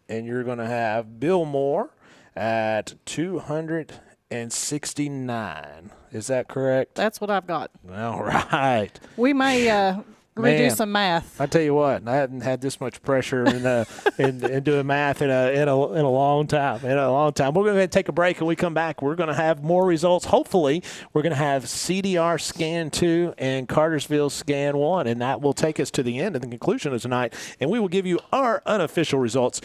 And you're going to have Bill Moore at 269. Is that correct? That's what I've got. All right. We may redo some math. I tell you what, I hadn't had this much pressure in doing math in a long time. We're going to take a break, and we come back. We're going to have more results. Hopefully, we're going to have CDR Scan 2 and Cartersville Scan 1, and that will take us to the end and the conclusion of tonight. And we will give you our unofficial results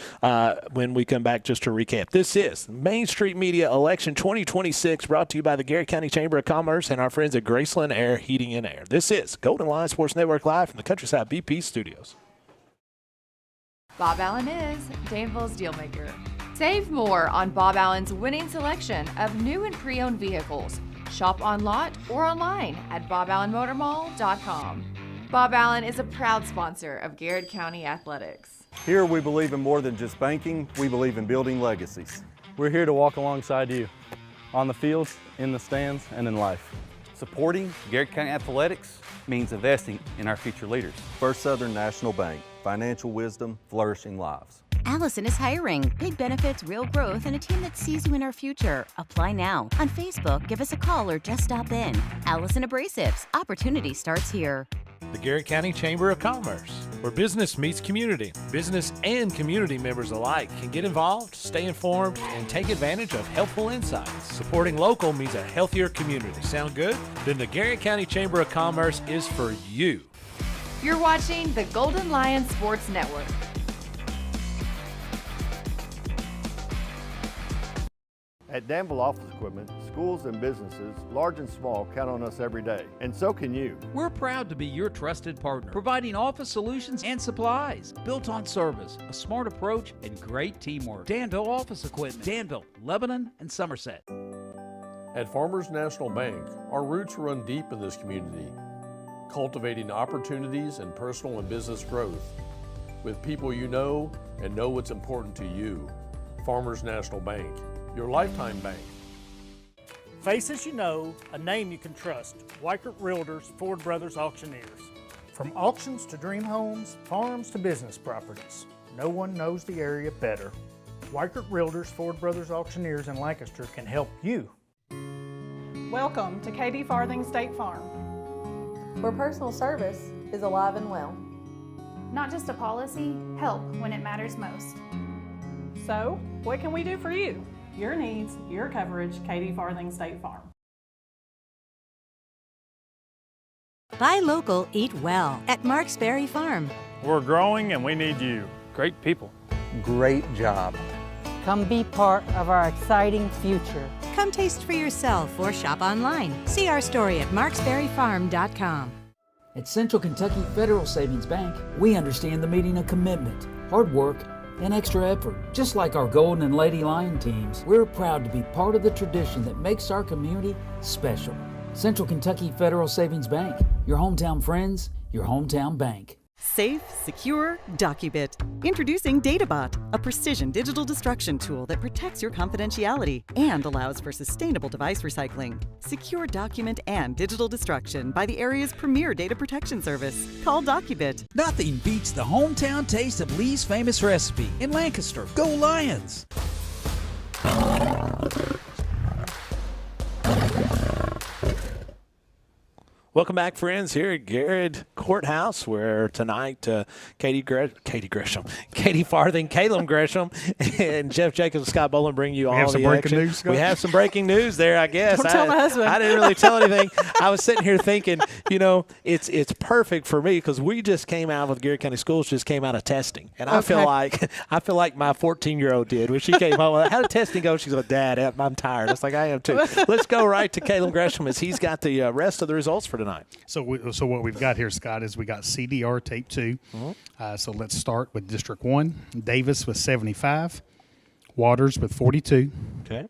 when we come back, just to recap. This is Main Street Media Election 2026, brought to you by the Garrett County Chamber of Commerce and our friends at Graceland Air Heating and Air. This is Golden Lion Sports Network Live from the Countryside BP Studios. Bob Allen is Danville's Dealmaker. Save more on Bob Allen's winning selection of new and pre-owned vehicles. Shop on lot or online at boballenmotormall.com. Bob Allen is a proud sponsor of Garrett County Athletics. Here we believe in more than just banking, we believe in building legacies. We're here to walk alongside you on the fields, in the stands, and in life. Supporting Garrett County Athletics means investing in our future leaders. First Southern National Bank, financial wisdom, flourishing lives. Allison is hiring. Big benefits, real growth, and a team that sees you in our future. Apply now. On Facebook, give us a call or just stop in. Allison Abrasives. Opportunity starts here. The Garrett County Chamber of Commerce, where business meets community. Business and community members alike can get involved, stay informed, and take advantage of helpful insights. Supporting local means a healthier community. Sound good? Then the Garrett County Chamber of Commerce is for you. You're watching the Golden Lion Sports Network. At Danville Office Equipment, schools and businesses, large and small, count on us every day. And so can you. We're proud to be your trusted partner, providing office solutions and supplies, built on service, a smart approach, and great teamwork. Danville Office Equipment, Danville, Lebanon, and Somerset. At Farmers National Bank, our roots run deep in this community, cultivating opportunities and personal and business growth with people you know and know what's important to you. Farmers National Bank, your lifetime bank. Faces you know, a name you can trust. Weichert Realtors, Ford Brothers Auctioneers. From auctions to dream homes, farms to business properties, no one knows the area better. Weichert Realtors, Ford Brothers Auctioneers in Lancaster can help you. Welcome to Katie Farthing State Farm, where personal service is alive and well. Not just a policy, help when it matters most. So, what can we do for you? Your needs, your coverage, Katie Farthing State Farm. Buy local, eat well at Marks Berry Farm. We're growing and we need you. Great people. Great job. Come be part of our exciting future. Come taste for yourself or shop online. See our story at marksberryfarm.com. At Central Kentucky Federal Savings Bank, we understand the meaning of commitment, hard work, and extra effort. Just like our Golden and Lady Lion teams, we're proud to be part of the tradition that makes our community special. Central Kentucky Federal Savings Bank, your hometown friends, your hometown bank. Safe, secure, Docubit. Introducing DataBot, a precision digital destruction tool that protects your confidentiality and allows for sustainable device recycling. Secure document and digital destruction by the area's premier data protection service. Call Docubit. Nothing beats the hometown taste of Lee's famous recipe in Lancaster. Go Lions! Welcome back, friends, here at Garrett Courthouse, where tonight Katie Farthing, Caleb Gresham, and Jeff Jacobs and Scott Boland bring you all the action. News, we have some breaking news there, I guess. Don't tell my husband. I didn't really tell anything. I was sitting here thinking, it's perfect for me because we just came out with Garrett County Schools, just came out of testing, and I feel like my 14-year-old did when she came home. How did testing go? She's like, Dad, I'm tired. I was like, I am too. Let's go right to Caleb Gresham as he's got the rest of the results for tonight. So what we've got here, Scott, is we got CDR tape 2. Mm-hmm. So let's start with District 1. Davis with 75. Waters with 42. Okay.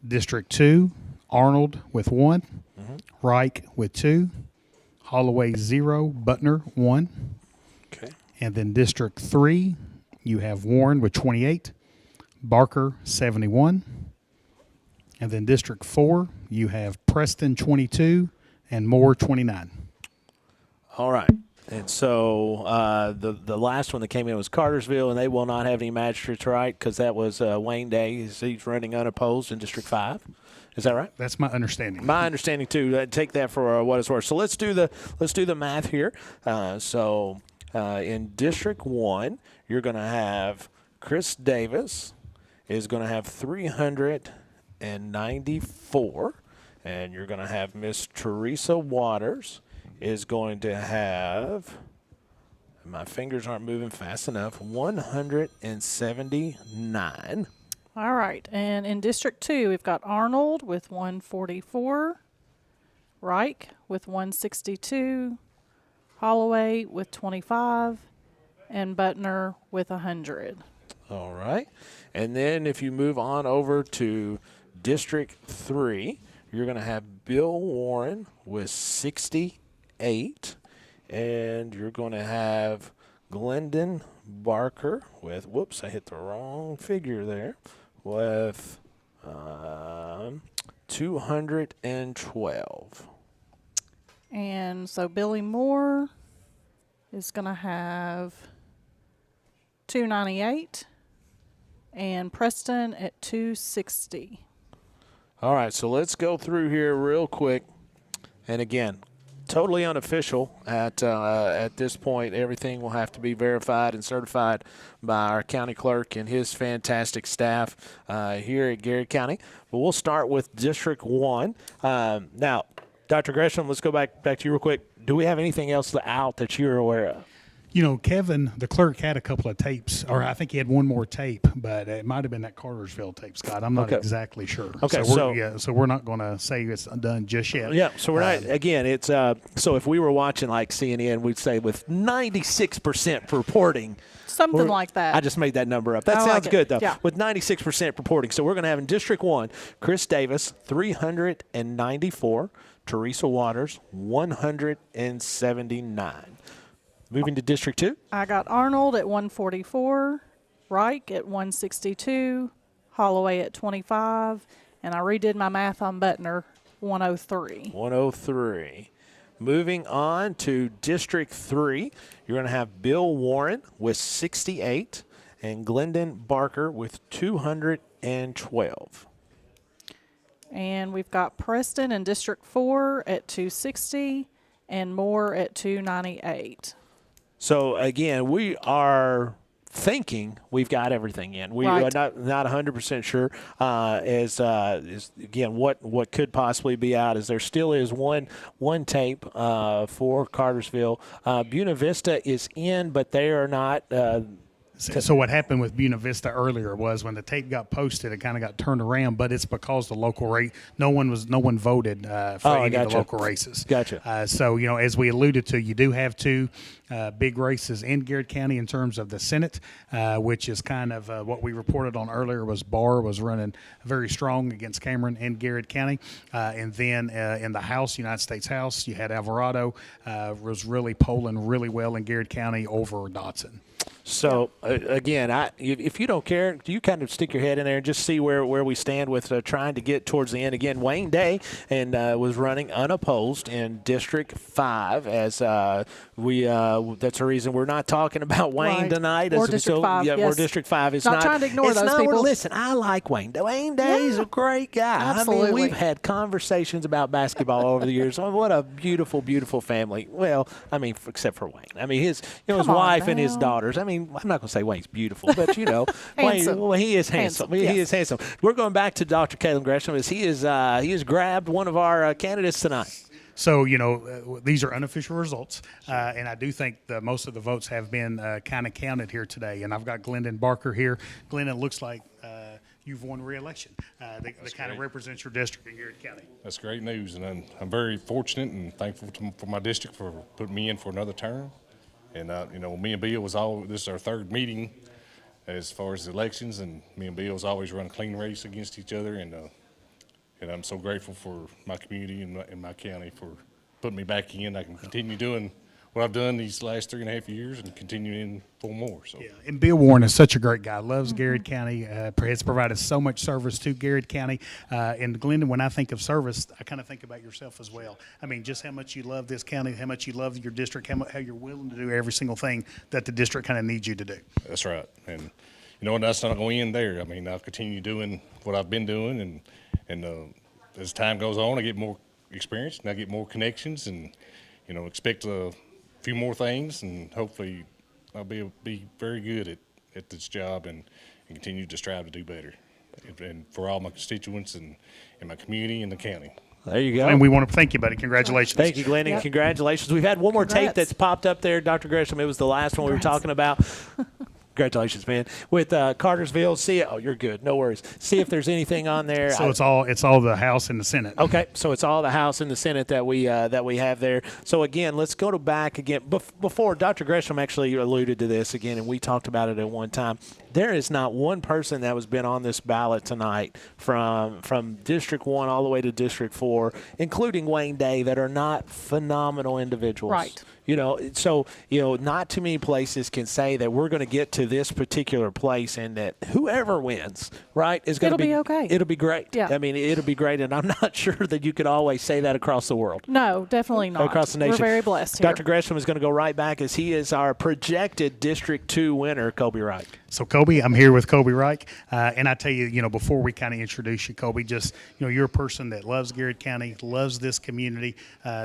District 2, Arnold with 1. Mm-hmm. Reich with 2. Holloway 0. Butner 1. Okay. And then District 3, you have Warren with 28. Barker 71. And then District 4, you have Preston 22. And Moore 29. All right. And so the last one that came in was Cartersville, and they will not have any magistrates, right? Because that was Wayne Day. He's running unopposed in District 5. Is that right? That's my understanding. My understanding too. Take that for what it's worth. So let's do the math here. In District 1, you're going to have Chris Davis is going to have 394, and you're going to have Miss Teresa Waters is going to have, my fingers aren't moving fast enough, 179. All right. And in District 2, we've got Arnold with 144, Reich with 162, Holloway with 25, and Butner with 100. All right. And then if you move on over to District 3, you're going to have Bill Warren with 68, and you're going to have Glendon Barker with, whoops, I hit the wrong figure there, with 212. And so Billy Moore is going to have 298, and Preston at 260. All right, so let's go through here real quick. And again, totally unofficial at this point. Everything will have to be verified and certified by our county clerk and his fantastic staff here at Garrett County. But we'll start with District 1. Now, Dr. Gresham, let's go back to you real quick. Do we have anything else out that you're aware of? You know, Kevin, the clerk, had a couple of tapes, or I think he had one more tape, but it might have been that Cartersville tape, Scott. I'm not exactly sure. Okay, so we're not going to say it's done just yet. Yeah, so we're not, again, it's, so if we were watching like CNN, we'd say with 96% reporting. Something like that. I just made that number up. That sounds good, though. Yeah. With 96% reporting. So we're going to have in District 1, Chris Davis, 394, Teresa Waters, 179. Moving to District 2. I got Arnold at 144, Reich at 162, Holloway at 25, and I redid my math on Butner, 103. 103. Moving on to District 3, you're going to have Bill Warren with 68 and Glendon Barker with 212. And we've got Preston in District 4 at 260 and Moore at 298. So, again, we are thinking we've got everything in. We are not 100% sure as again, what could possibly be out is there still is one tape for Cartersville. Buena Vista is in, but they are not So what happened with Buena Vista earlier was when the tape got posted, it kind of got turned around, but it's because the local race, no one voted for any of the local races. Gotcha. So, you know, as we alluded to, you do have two big races in Garrett County in terms of the Senate, which is kind of what we reported on earlier was Barr was running very strong against Cameron and Garrett County. And then in the House, United States House, you had Alvarado was really polling really well in Garrett County over Dotson. So, again, if you don't care, you kind of stick your head in there and just see where we stand with trying to get towards the end. Again, Wayne Day was running unopposed in District 5 as that's the reason we're not talking about Wayne tonight. Or District 5, Yeah, or District 5. It's not trying to ignore those people. Listen, I like Wayne. Wayne Day's a great guy. Absolutely. I mean, we've had conversations about basketball over the years. Oh, what a beautiful, beautiful family. Well, I mean, except for Wayne. I mean, his wife and his daughters. I mean, I'm not going to say Wayne's beautiful, but, you know, Wayne, well, he is handsome. He is handsome. We're going back to Dr. Caleb Gresham as he has grabbed one of our candidates tonight. So, you know, these are unofficial results, and I do think most of the votes have been kind of counted here today. And I've got Glendon Barker here. Glendon, looks like you've won re-election. That kind of represents your district in Garrett County. That's great news, and I'm very fortunate and thankful for my district for putting me in for another term. And, you know, me and Bill this is our third meeting as far as elections, and me and Bill's always run a clean race against each other. And I'm so grateful for my community and my county for putting me back in. I can continue doing what I've done these last 3.5 years and continue in 4 more. So. Yeah, and Bill Warren is such a great guy. Loves Garrett County. Has provided so much service to Garrett County. And Glendon, when I think of service, I kind of think about yourself as well. I mean, just how much you love this county, how much you love your district, how you're willing to do every single thing that the district kind of needs you to do. That's right. And, you know, that's not going to end there. I mean, I'll continue doing what I've been doing and as time goes on, I get more experience and I get more connections, and expect a few more things, and hopefully I'll be very good at this job and continue to strive to do better, and for all my constituents and my community and the county. There you go. And we want to thank you, buddy. Congratulations. Thank you, Glenn, and congratulations. We've had one more tape that's popped up there, Dr. Gresham. It was the last one we were talking about. Congratulations, man. With Cartersville, you're good. No worries. See if there's anything on there. So it's all the House and the Senate. Okay, so it's all the House and the Senate that we have there. So again, let's go back again. Before Dr. Gresham actually alluded to this again, and we talked about it at one time. There is not one person that has been on this ballot tonight from District 1 all the way to District 4, including Wayne Day, that are not phenomenal individuals. Right. So not too many places can say that we're going to get to this particular place and that whoever wins, right, is going to be okay. It'll be great. Yeah. I mean, it'll be great, and I'm not sure that you could always say that across the world. No, definitely not. Across the nation. We're very blessed here. Dr. Gresham is going to go right back as he is our projected District 2 winner, Kobe Wright. So, Kobe, I'm here with Kobe Reich, and I tell you, before we kind of introduce you, Kobe, just, you're a person that loves Garrett County, loves this community,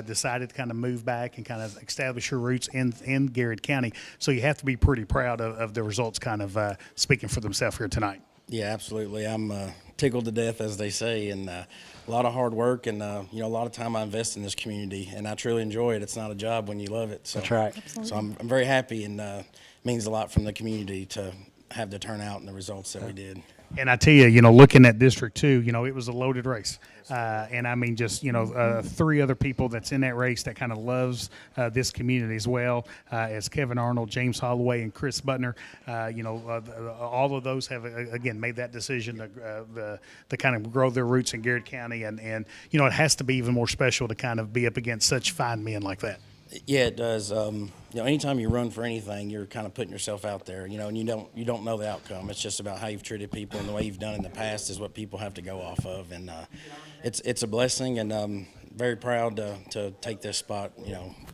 decided to kind of move back and kind of establish your roots in Garrett County. So you have to be pretty proud of the results kind of speaking for themselves here tonight. Yeah, absolutely. I'm tickled to death, as they say, and a lot of hard work, and a lot of time I invest in this community, and I truly enjoy it. It's not a job when you love it. So, that's right. So I'm very happy, and means a lot from the community to have the turnout and the results that we did. And I tell you, looking at District 2, it was a loaded race. And I mean, just, three other people that's in that race that kind of loves this community as well, as Kevin Arnold, James Holloway, and Chris Butner. All of those have, again, made that decision to kind of grow their roots in Garrett County. And it has to be even more special to kind of be up against such fine men like that. Yeah, it does. Anytime you run for anything, you're kind of putting yourself out there, and you don't know the outcome. It's just about how you've treated people, and the way you've done in the past is what people have to go off of. And it's a blessing, and I'm very proud to take this spot,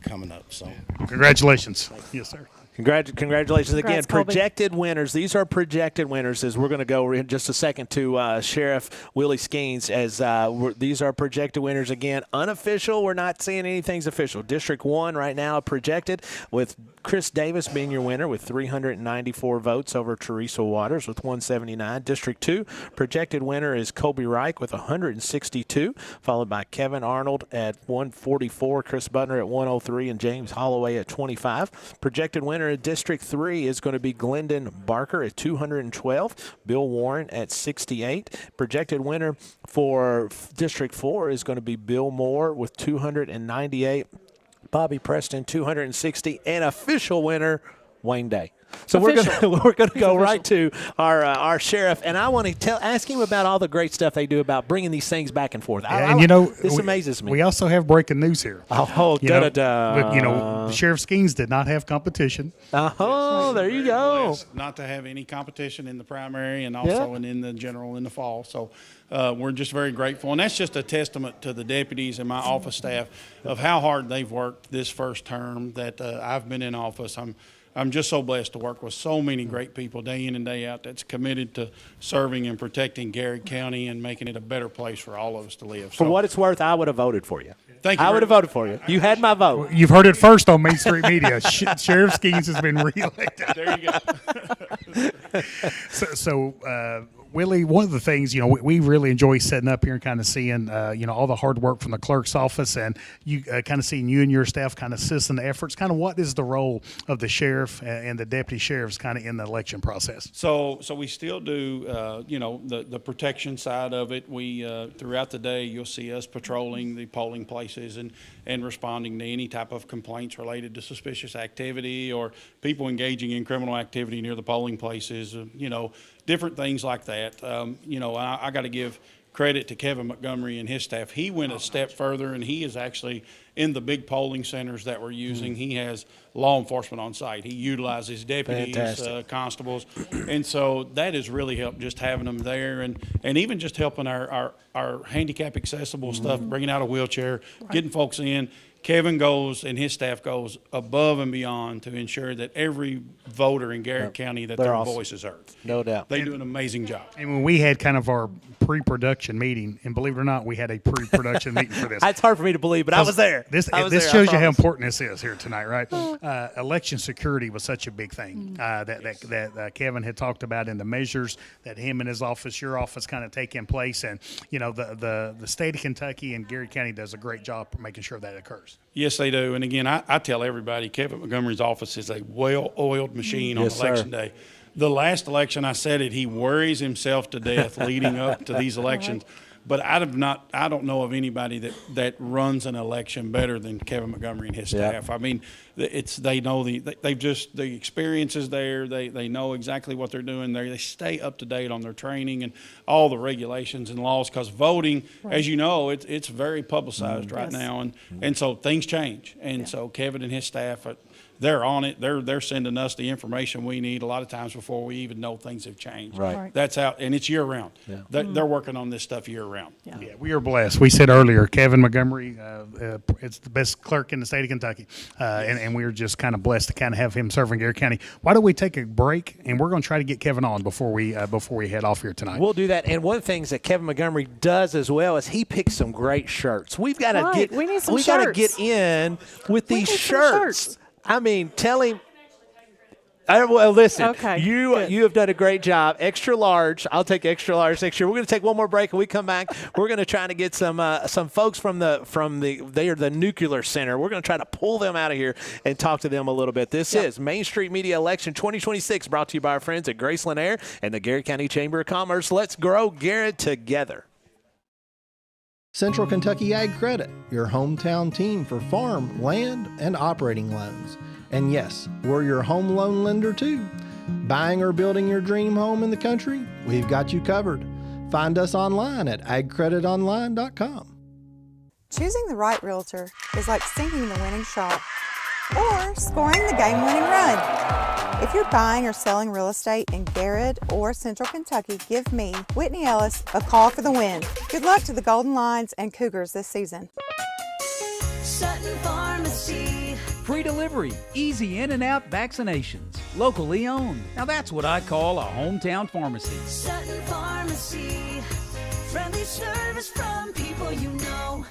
coming up. So, congratulations. Yes, sir. Congratulations again. Congrats, Colby. Projected winners. These are projected winners, as we're going to go in just a second to Sheriff Willie Skeens, as these are projected winners again. Unofficial, we're not seeing anything's official. District 1 right now projected, with Chris Davis being your winner with 394 votes over Teresa Waters with 179. District 2, projected winner is Kobe Reich with 162, followed by Kevin Arnold at 144, Chris Butner at 103, and James Holloway at 25. Projected winner in District 3 is going to be Glendon Barker at 212, Bill Warren at 68. Projected winner for District 4 is going to be Bill Moore with 298. Bobby Preston, 260, and official winner, Wayne Day. So we're gonna go right to our sheriff, and I want to ask him about all the great stuff they do about bringing these things back and forth. This amazes me. We also have breaking news here. Sheriff Skeens did not have competition. Oh, there you go. Not to have any competition in the primary, and also in the general in the fall. So we're just very grateful, and that's just a testament to the deputies and my office staff of how hard they've worked this first term that I've been in office. I'm just so blessed to work with so many great people day in and day out that's committed to serving and protecting Garrett County and making it a better place for all of us to live. For what it's worth, I would have voted for you. Thank you. I would have voted for you. You had my vote. You've heard it first on Main Street Media. Sheriff Skeens has been reelected. There you go. So Willie, one of the things, we really enjoy setting up here and kind of seeing, all the hard work from the clerk's office, and you kind of seeing you and your staff kind of assist in the efforts. Kind of what is the role of the sheriff and the deputy sheriffs kind of in the election process? So we still do, the protection side of it. We throughout the day, you'll see us patrolling the polling places and responding to any type of complaints related to suspicious activity or people engaging in criminal activity near the polling places. Different things like that. I got to give credit to Kevin Montgomery and his staff. He went a step further, and he is actually in the big polling centers that we're using. He has law enforcement on site. He utilizes deputies, constables, and so that has really helped just having them there, and even just helping our our handicap accessible stuff, bringing out a wheelchair, getting folks in. Kevin goes and his staff goes above and beyond to ensure that every voter in Garrett County that their voice is heard. No doubt. They do an amazing job. And when we had kind of our pre-production meeting, and believe it or not, we had a pre-production meeting for this. It's hard for me to believe, but I was there. This shows you how important this is here tonight, right? Election security was such a big thing that Kevin had talked about in the measures that him and his office, your office, kind of take in place. And, you know, the state of Kentucky and Garrett County does a great job for making sure that occurs. Yes, they do. And again, I tell everybody, Kevin Montgomery's office is a well-oiled machine on election day. The last election, I said it, he worries himself to death leading up to these elections. But I don't know of anybody that runs an election better than Kevin Montgomery and his staff. I mean, they know the experience is there. They know exactly what they're doing. They stay up to date on their training and all the regulations and laws, because voting, as you know, it's very publicized right now, and so things change. And so Kevin and his staff, they're on it. They're sending us the information we need a lot of times before we even know things have changed. Right. That's out, and it's year round. Yeah. They're working on this stuff year round. Yeah, we are blessed. We said earlier, Kevin Montgomery, it's the best clerk in the state of Kentucky, and we are just kind of blessed to kind of have him serving Garrett County. Why don't we take a break, and we're going to try to get Kevin on before we head off here tonight. We'll do that. And one of the things that Kevin Montgomery does as well is he picks some great shirts. We've got to get in with these shirts. I mean, tell him. Well, listen, you have done a great job. Extra large. I'll take extra large next year. We're going to take one more break, and we come back. We're going to try to get some folks from the Nuclear Center. We're going to try to pull them out of here and talk to them a little bit. This is Main Street Media Election 2026, brought to you by our friends at Graceland Air and the Garrett County Chamber of Commerce. Let's grow Garrett together. Central Kentucky Ag Credit, your hometown team for farm, land, and operating loans. And yes, we're your home loan lender too. Buying or building your dream home in the country? We've got you covered. Find us online at agcreditonline.com. Choosing the right realtor is like sinking the winning shot or scoring the game-winning run. If you're buying or selling real estate in Garrett or Central Kentucky, give me, Whitney Ellis, a call for the win. Good luck to the Golden Lions and Cougars this season. Sutton Pharmacy. Free delivery, easy in and out vaccinations, locally owned. Now that's what I call a hometown pharmacy. Sutton Pharmacy, friendly service from people you know.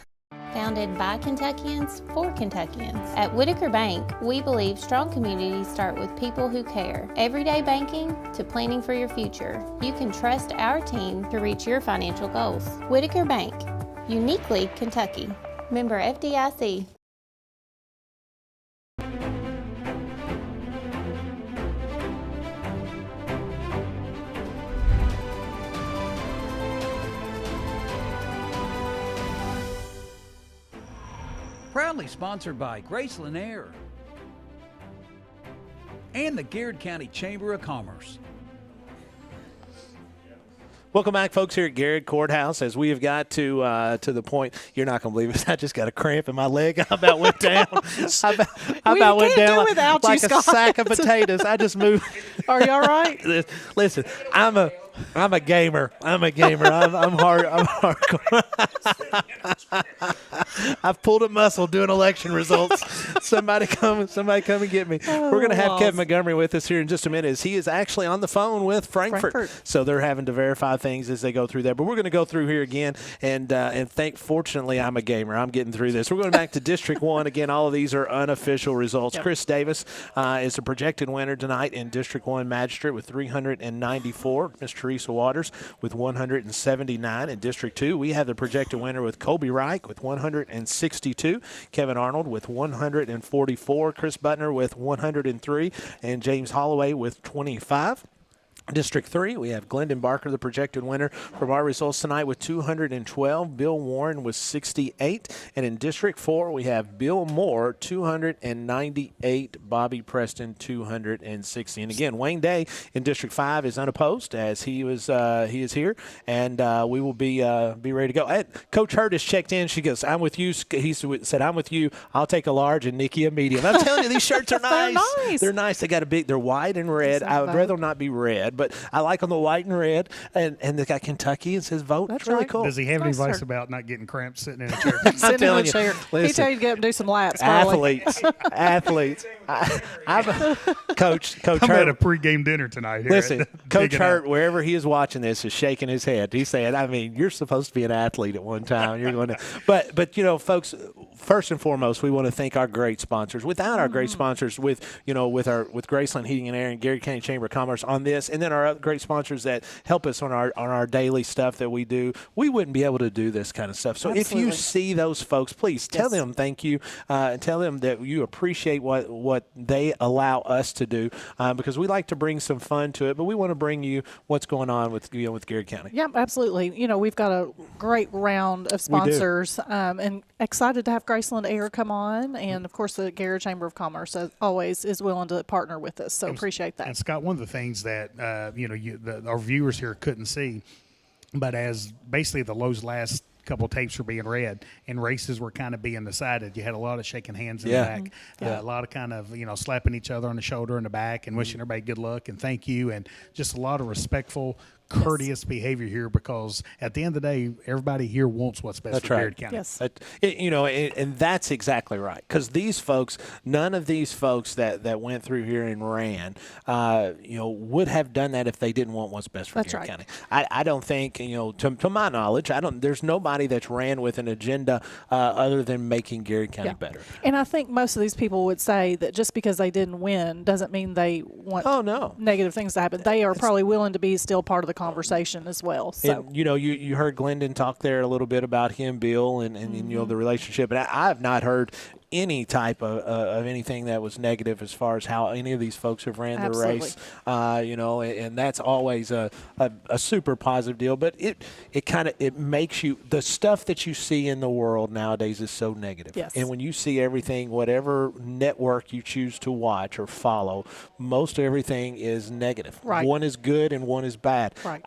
Founded by Kentuckians for Kentuckians. At Whitaker Bank, we believe strong communities start with people who care. Everyday banking to planning for your future. You can trust our team to reach your financial goals. Whitaker Bank, uniquely Kentucky. Member FDIC. Proudly sponsored by Graceland Air and the Garrett County Chamber of Commerce. Welcome back, folks, here at Garrett Courthouse. As we have got to the point, you're not going to believe it. I just got a cramp in my leg. I about went down. I about went down like a sack of potatoes. I just moved. Are you all right? Listen, I'm a gamer. I'm hardcore. I've pulled a muscle doing election results. Somebody come and get me. We're going to have Kevin Montgomery with us here in just a minute, as he is actually on the phone with Frankfort. So they're having to verify things as they go through there. But we're going to go through here again, and fortunately, I'm a gamer. I'm getting through this. We're going back to District 1. Again, all of these are unofficial results. Yep. Chris Davis is the projected winner tonight in District 1 Magistrate with 394. Ms. Teresa Waters with 179. In District 2, we have the projected winner with Colby Reich with 162. Kevin Arnold with 144. Chris Butner with 103. And James Holloway with 25. District 3, we have Glendon Barker, the projected winner from our results tonight with 212. Bill Warren with 68. And in District 4, we have Bill Moore, 298. Bobby Preston, 260. And again, Wayne Day in District 5 is unopposed, as he is here, and we will be ready to go. Coach Hurt has checked in. She goes, "I'm with you." He said, "I'm with you. I'll take a large and Nikki a medium." I'm telling you, these shirts are nice. They're nice. They're nice. They got they're white and red. I would rather not be red. but I like on the white and red, and they got Kentucky and says vote. That's it's really right. cool. Does he have any Nice, advice sir. about not getting cramped sitting in a chair? Sitting in a you, chair. listen. He tell you to get up and do some laps. Probably. Athletes. Coach I'm Hurt. at a pregame dinner tonight. Here Listen, at Coach Big and Hurt, Out. wherever he is watching this, is shaking his head. He's saying, I mean, you're supposed to be an athlete at one time. You're going to, but you know, folks, first and foremost, we want to thank our great sponsors. Without our great sponsors, with Graceland Heating and Air and Garrett County Chamber of Commerce on this, and then our other great sponsors that help us on our daily stuff that we do, we wouldn't be able to do this kind of stuff. So if you see those folks, please tell them thank you, and tell them that you appreciate what they allow us to do, because we like to bring some fun to it, but we want to bring you what's going on with Garrett County. Yeah, absolutely. You know, we've got a great round of sponsors, and excited to have Graceland Air come on, and of course the Garrett Chamber of Commerce, as always, is willing to partner with us. So appreciate that. And Scott, one of the things that our viewers here couldn't see, but as basically those last couple tapes were being read and races were kind of being decided, you had a lot of shaking hands in the back, a lot of kind of slapping each other on the shoulder and the back and wishing everybody good luck and thank you, and just a lot of respectful, courteous behavior here, because at the end of the day, everybody here wants what's best for Garrett County. Yes. And that's exactly right. Because these folks, none of these folks that went through here and ran, would have done that if they didn't want what's best for Garrett County. I don't think, to my knowledge, there's nobody that's ran with an agenda other than making Garrett County better. And I think most of these people would say that just because they didn't win doesn't mean they want negative things to happen. They are probably willing to be still part of the conversation as well. So And, you heard Glendon talk there a little bit about him, Bill, and the relationship. And I have not heard any type of anything that was negative as far as how any of these folks have ran the race. And that's always a super positive deal. But it makes you, the stuff that you see in the world nowadays is so negative. Yes. And when you see everything, whatever network you choose to watch or follow, most everything is negative. Right. One is good and one is bad. Right.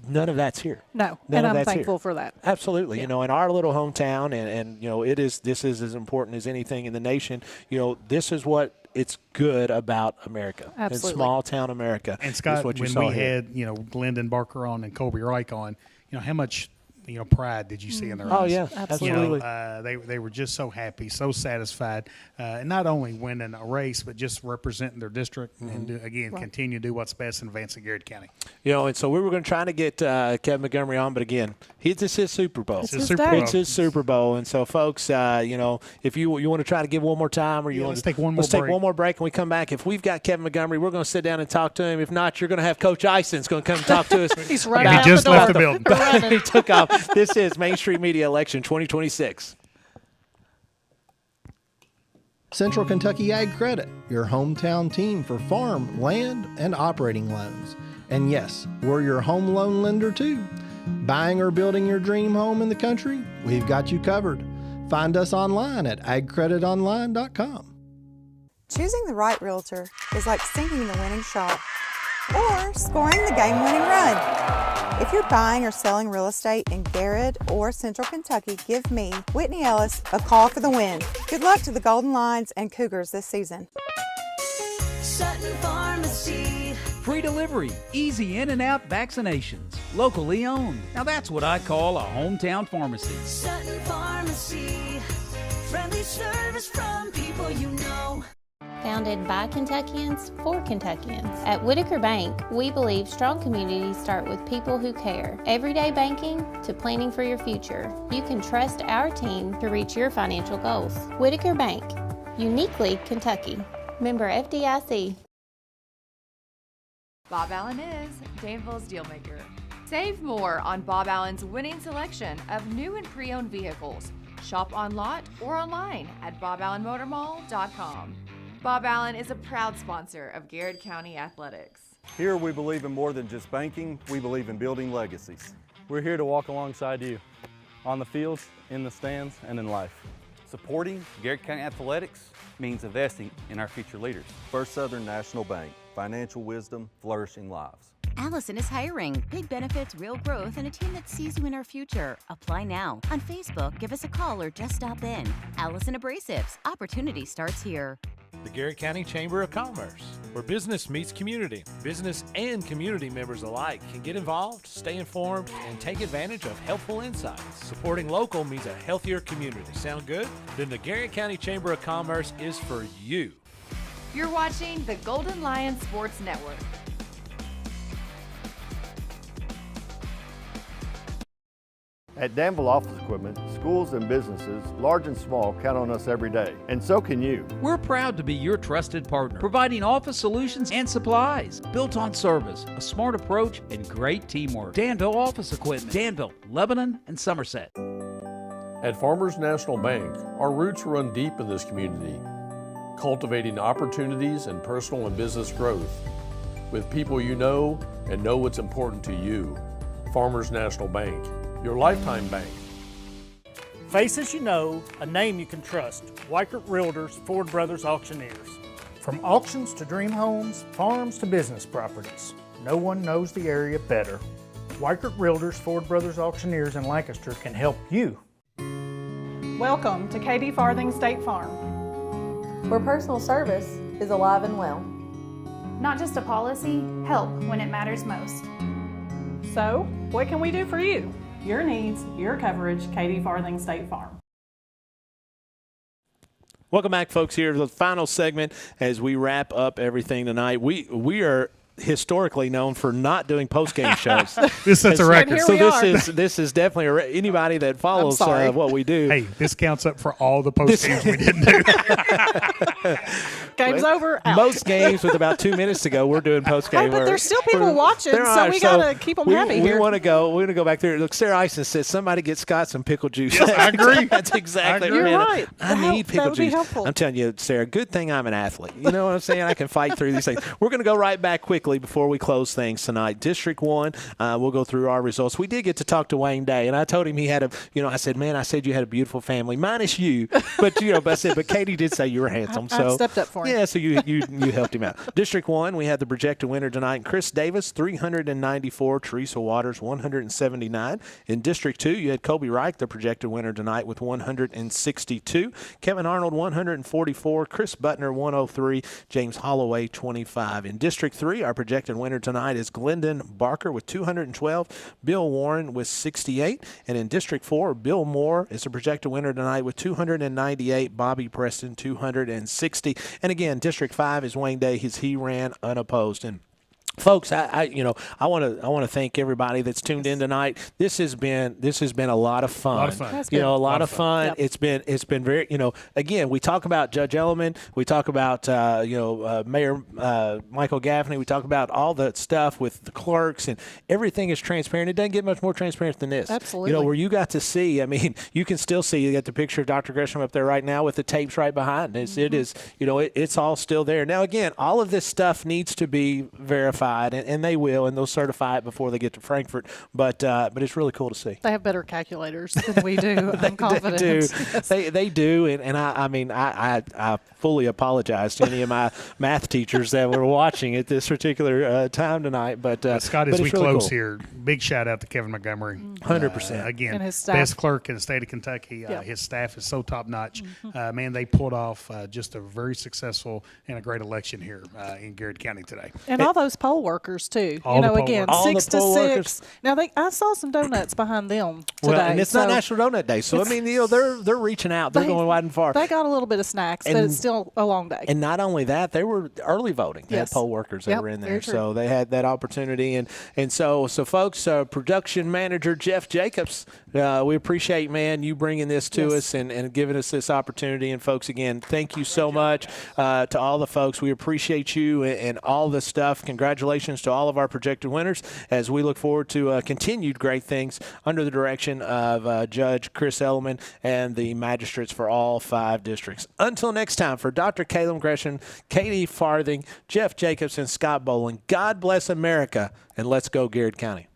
None of that's here. No, None and of I'm that's thankful here. for that. Absolutely. In our little hometown, and this is as important as anything in the nation. This is what it's good about America. Absolutely. And small town America. And Scott, is what you when saw we here. had Glendon Barker on and Colby Reich on, how much pride did you see in their eyes? Oh yeah, absolutely. They were just so happy, so satisfied, and not only winning a race, but just representing their district and continue to do what's best in advancing Garrett County. And so we were going to try to get Kevin Montgomery on, but again, this is his Super Bowl. It's his Super Bowl. It's his Super Bowl, and so folks, if you want to try to give one more time, or let's take one more take break. one more break, and we come back. If we've got Kevin Montgomery, we're going to sit down and talk to him. If not, you're going to have Coach Ison's going to come talk to us. He's running out He just the door. left the building. He took off. This is Main Street Media Election 2026. Central Kentucky Ag Credit, your hometown team for farm, land, and operating loans. And yes, we're your home loan lender too. Buying or building your dream home in the country? We've got you covered. Find us online at agcreditonline.com. Choosing the right realtor is like sinking the winning shot or scoring the game-winning run. If you're buying or selling real estate in Garrett or Central Kentucky, give me, Whitney Ellis, a call for the win. Good luck to the Golden Lions and Cougars this season. Sutton Pharmacy. Free delivery, easy in and out vaccinations, locally owned. Now that's what I call a hometown pharmacy. Sutton Pharmacy. Friendly service from people you know. Founded by Kentuckians for Kentuckians. At Whitaker Bank, we believe strong communities start with people who care. Everyday banking to planning for your future. You can trust our team to reach your financial goals. Whitaker Bank, uniquely Kentucky. Member FDIC. Bob Allen is Danville's Dealmaker. Save more on Bob Allen's winning selection of new and pre-owned vehicles. Shop on lot or online at boballenmotormall.com. Bob Allen is a proud sponsor of Garrett County Athletics. Here we believe in more than just banking, we believe in building legacies. We're here to walk alongside you, on the fields, in the stands, and in life. Supporting Garrett County Athletics means investing in our future leaders. First Southern National Bank, financial wisdom, flourishing lives. Allison is hiring. Big benefits, real growth, and a team that sees you in our future. Apply now. On Facebook, give us a call or just stop in. Allison Abrasives. Opportunity starts here. The Garrett County Chamber of Commerce, where business meets community. Business and community members alike can get involved, stay informed, and take advantage of helpful insights. Supporting local means a healthier community. Sound good? Then the Garrett County Chamber of Commerce is for you. You're watching the Golden Lion Sports Network. At Danville Office Equipment, schools and businesses, large and small, count on us every day. And so can you. We're proud to be your trusted partner, providing office solutions and supplies built on service, a smart approach, and great teamwork. Danville Office Equipment, Danville, Lebanon, and Somerset. At Farmers National Bank, our roots run deep in this community, cultivating opportunities and personal and business growth with people you know and know what's important to you. Farmers National Bank, your lifetime bank. Faces you know, a name you can trust. Weichert Realtors, Ford Brothers Auctioneers. From auctions to dream homes, farms to business properties, no one knows the area better. Weichert Realtors, Ford Brothers Auctioneers in Lancaster can help you. Welcome to Katie Farthing State Farm, where personal service is alive and well. Not just a policy, help when it matters most. So, what can we do for you? Your needs, your coverage, Katie Farthing State Farm. Welcome back, folks, here to the final segment as we wrap up everything tonight. We are historically known for not doing post-game shows. This sets a record. So this is definitely anybody that follows what we do. Hey, this counts up for all the post-games we didn't do. Game's over. Out. Most games with about 2 minutes to go, we're doing post-game. Hey, but there's still people watching, so we got to keep them happy here. We want to go back there. Look, Sarah Eisen says, somebody get Scott some pickle juice. Yes, I agree. That's exactly You're right. I need pickle that would be juice. helpful. I'm telling you, Sarah, good thing I'm an athlete. You know what I'm saying? I can fight through these things. We're going to go right back quickly before we close things tonight. District 1, we'll go through our results. We did get to talk to Wayne Day, and I told him he had I said, man, I said you had a beautiful family, minus you. But, but Katie did say you were handsome. I stepped up for him. Yeah, so you helped him out. District 1, we had the projected winner tonight, Chris Davis, 394, Teresa Waters, 179. In District 2, you had Kobe Reich, the projected winner tonight with 162. Kevin Arnold, 144. Chris Butner, 103. James Holloway, 25. In District 3, our projected winner tonight is Glendon Barker with 212. Bill Warren with 68. And in District 4, Bill Moore is the projected winner tonight with 298. Bobby Preston, 260. And again, District 5 is Wayne Day. He ran unopposed. And folks, I want to thank everybody that's tuned in tonight. This has been a lot of fun. A lot of fun. That's A good. lot of fun. Yep. It's been very, again, we talk about Judge Elliman, we talk about Mayor Michael Gaffney, we talk about all the stuff with the clerks, and everything is transparent. It doesn't get much more transparent than this. Absolutely. Where you got to see, you can still see, you got the picture of Dr. Gresham up there right now with the tapes right behind. It is, it's all still there. Now, again, all of this stuff needs to be verified. And they will, and they'll certify it before they get to Frankfurt. But it's really cool to see. They have better calculators than we do. I'm confident. They do. Yes. They do, and I fully apologize to any of my math teachers that were watching at this particular time tonight. But Scott, but as we it's really close cool. here, big shout out to Kevin Montgomery. 100%. Again, And his staff. best clerk in the state of Kentucky. Yep. His staff is so top notch. Man, they pulled off just a very successful and a great election here in Garrett County today. And all those poll workers too. All the poll Again, workers. All the 6 to poll 6. workers. Now I saw some donuts behind them today. Well, and it's not National Donut Day, so they're reaching out. They're going wide and far. They got a little bit of snacks, but it's still a long day. And not only that, they were early voting. They had Yes. poll workers that Yep, were in very there, true. so they had that opportunity. And so folks, production manager Jeff Jacobs, we appreciate, man, you bringing this to us and giving us this opportunity. And folks, again, thank you so much to all the folks. We appreciate you and all this stuff. Congratulations to all of our projected winners as we look forward to continued great things under the direction of Judge Chris Elliman and the magistrates for all 5 districts. Until next time, for Dr. Caleb Gresham, Katie Farthing, Jeff Jacobs, and Scott Boland, God bless America, and let's go Garrett County.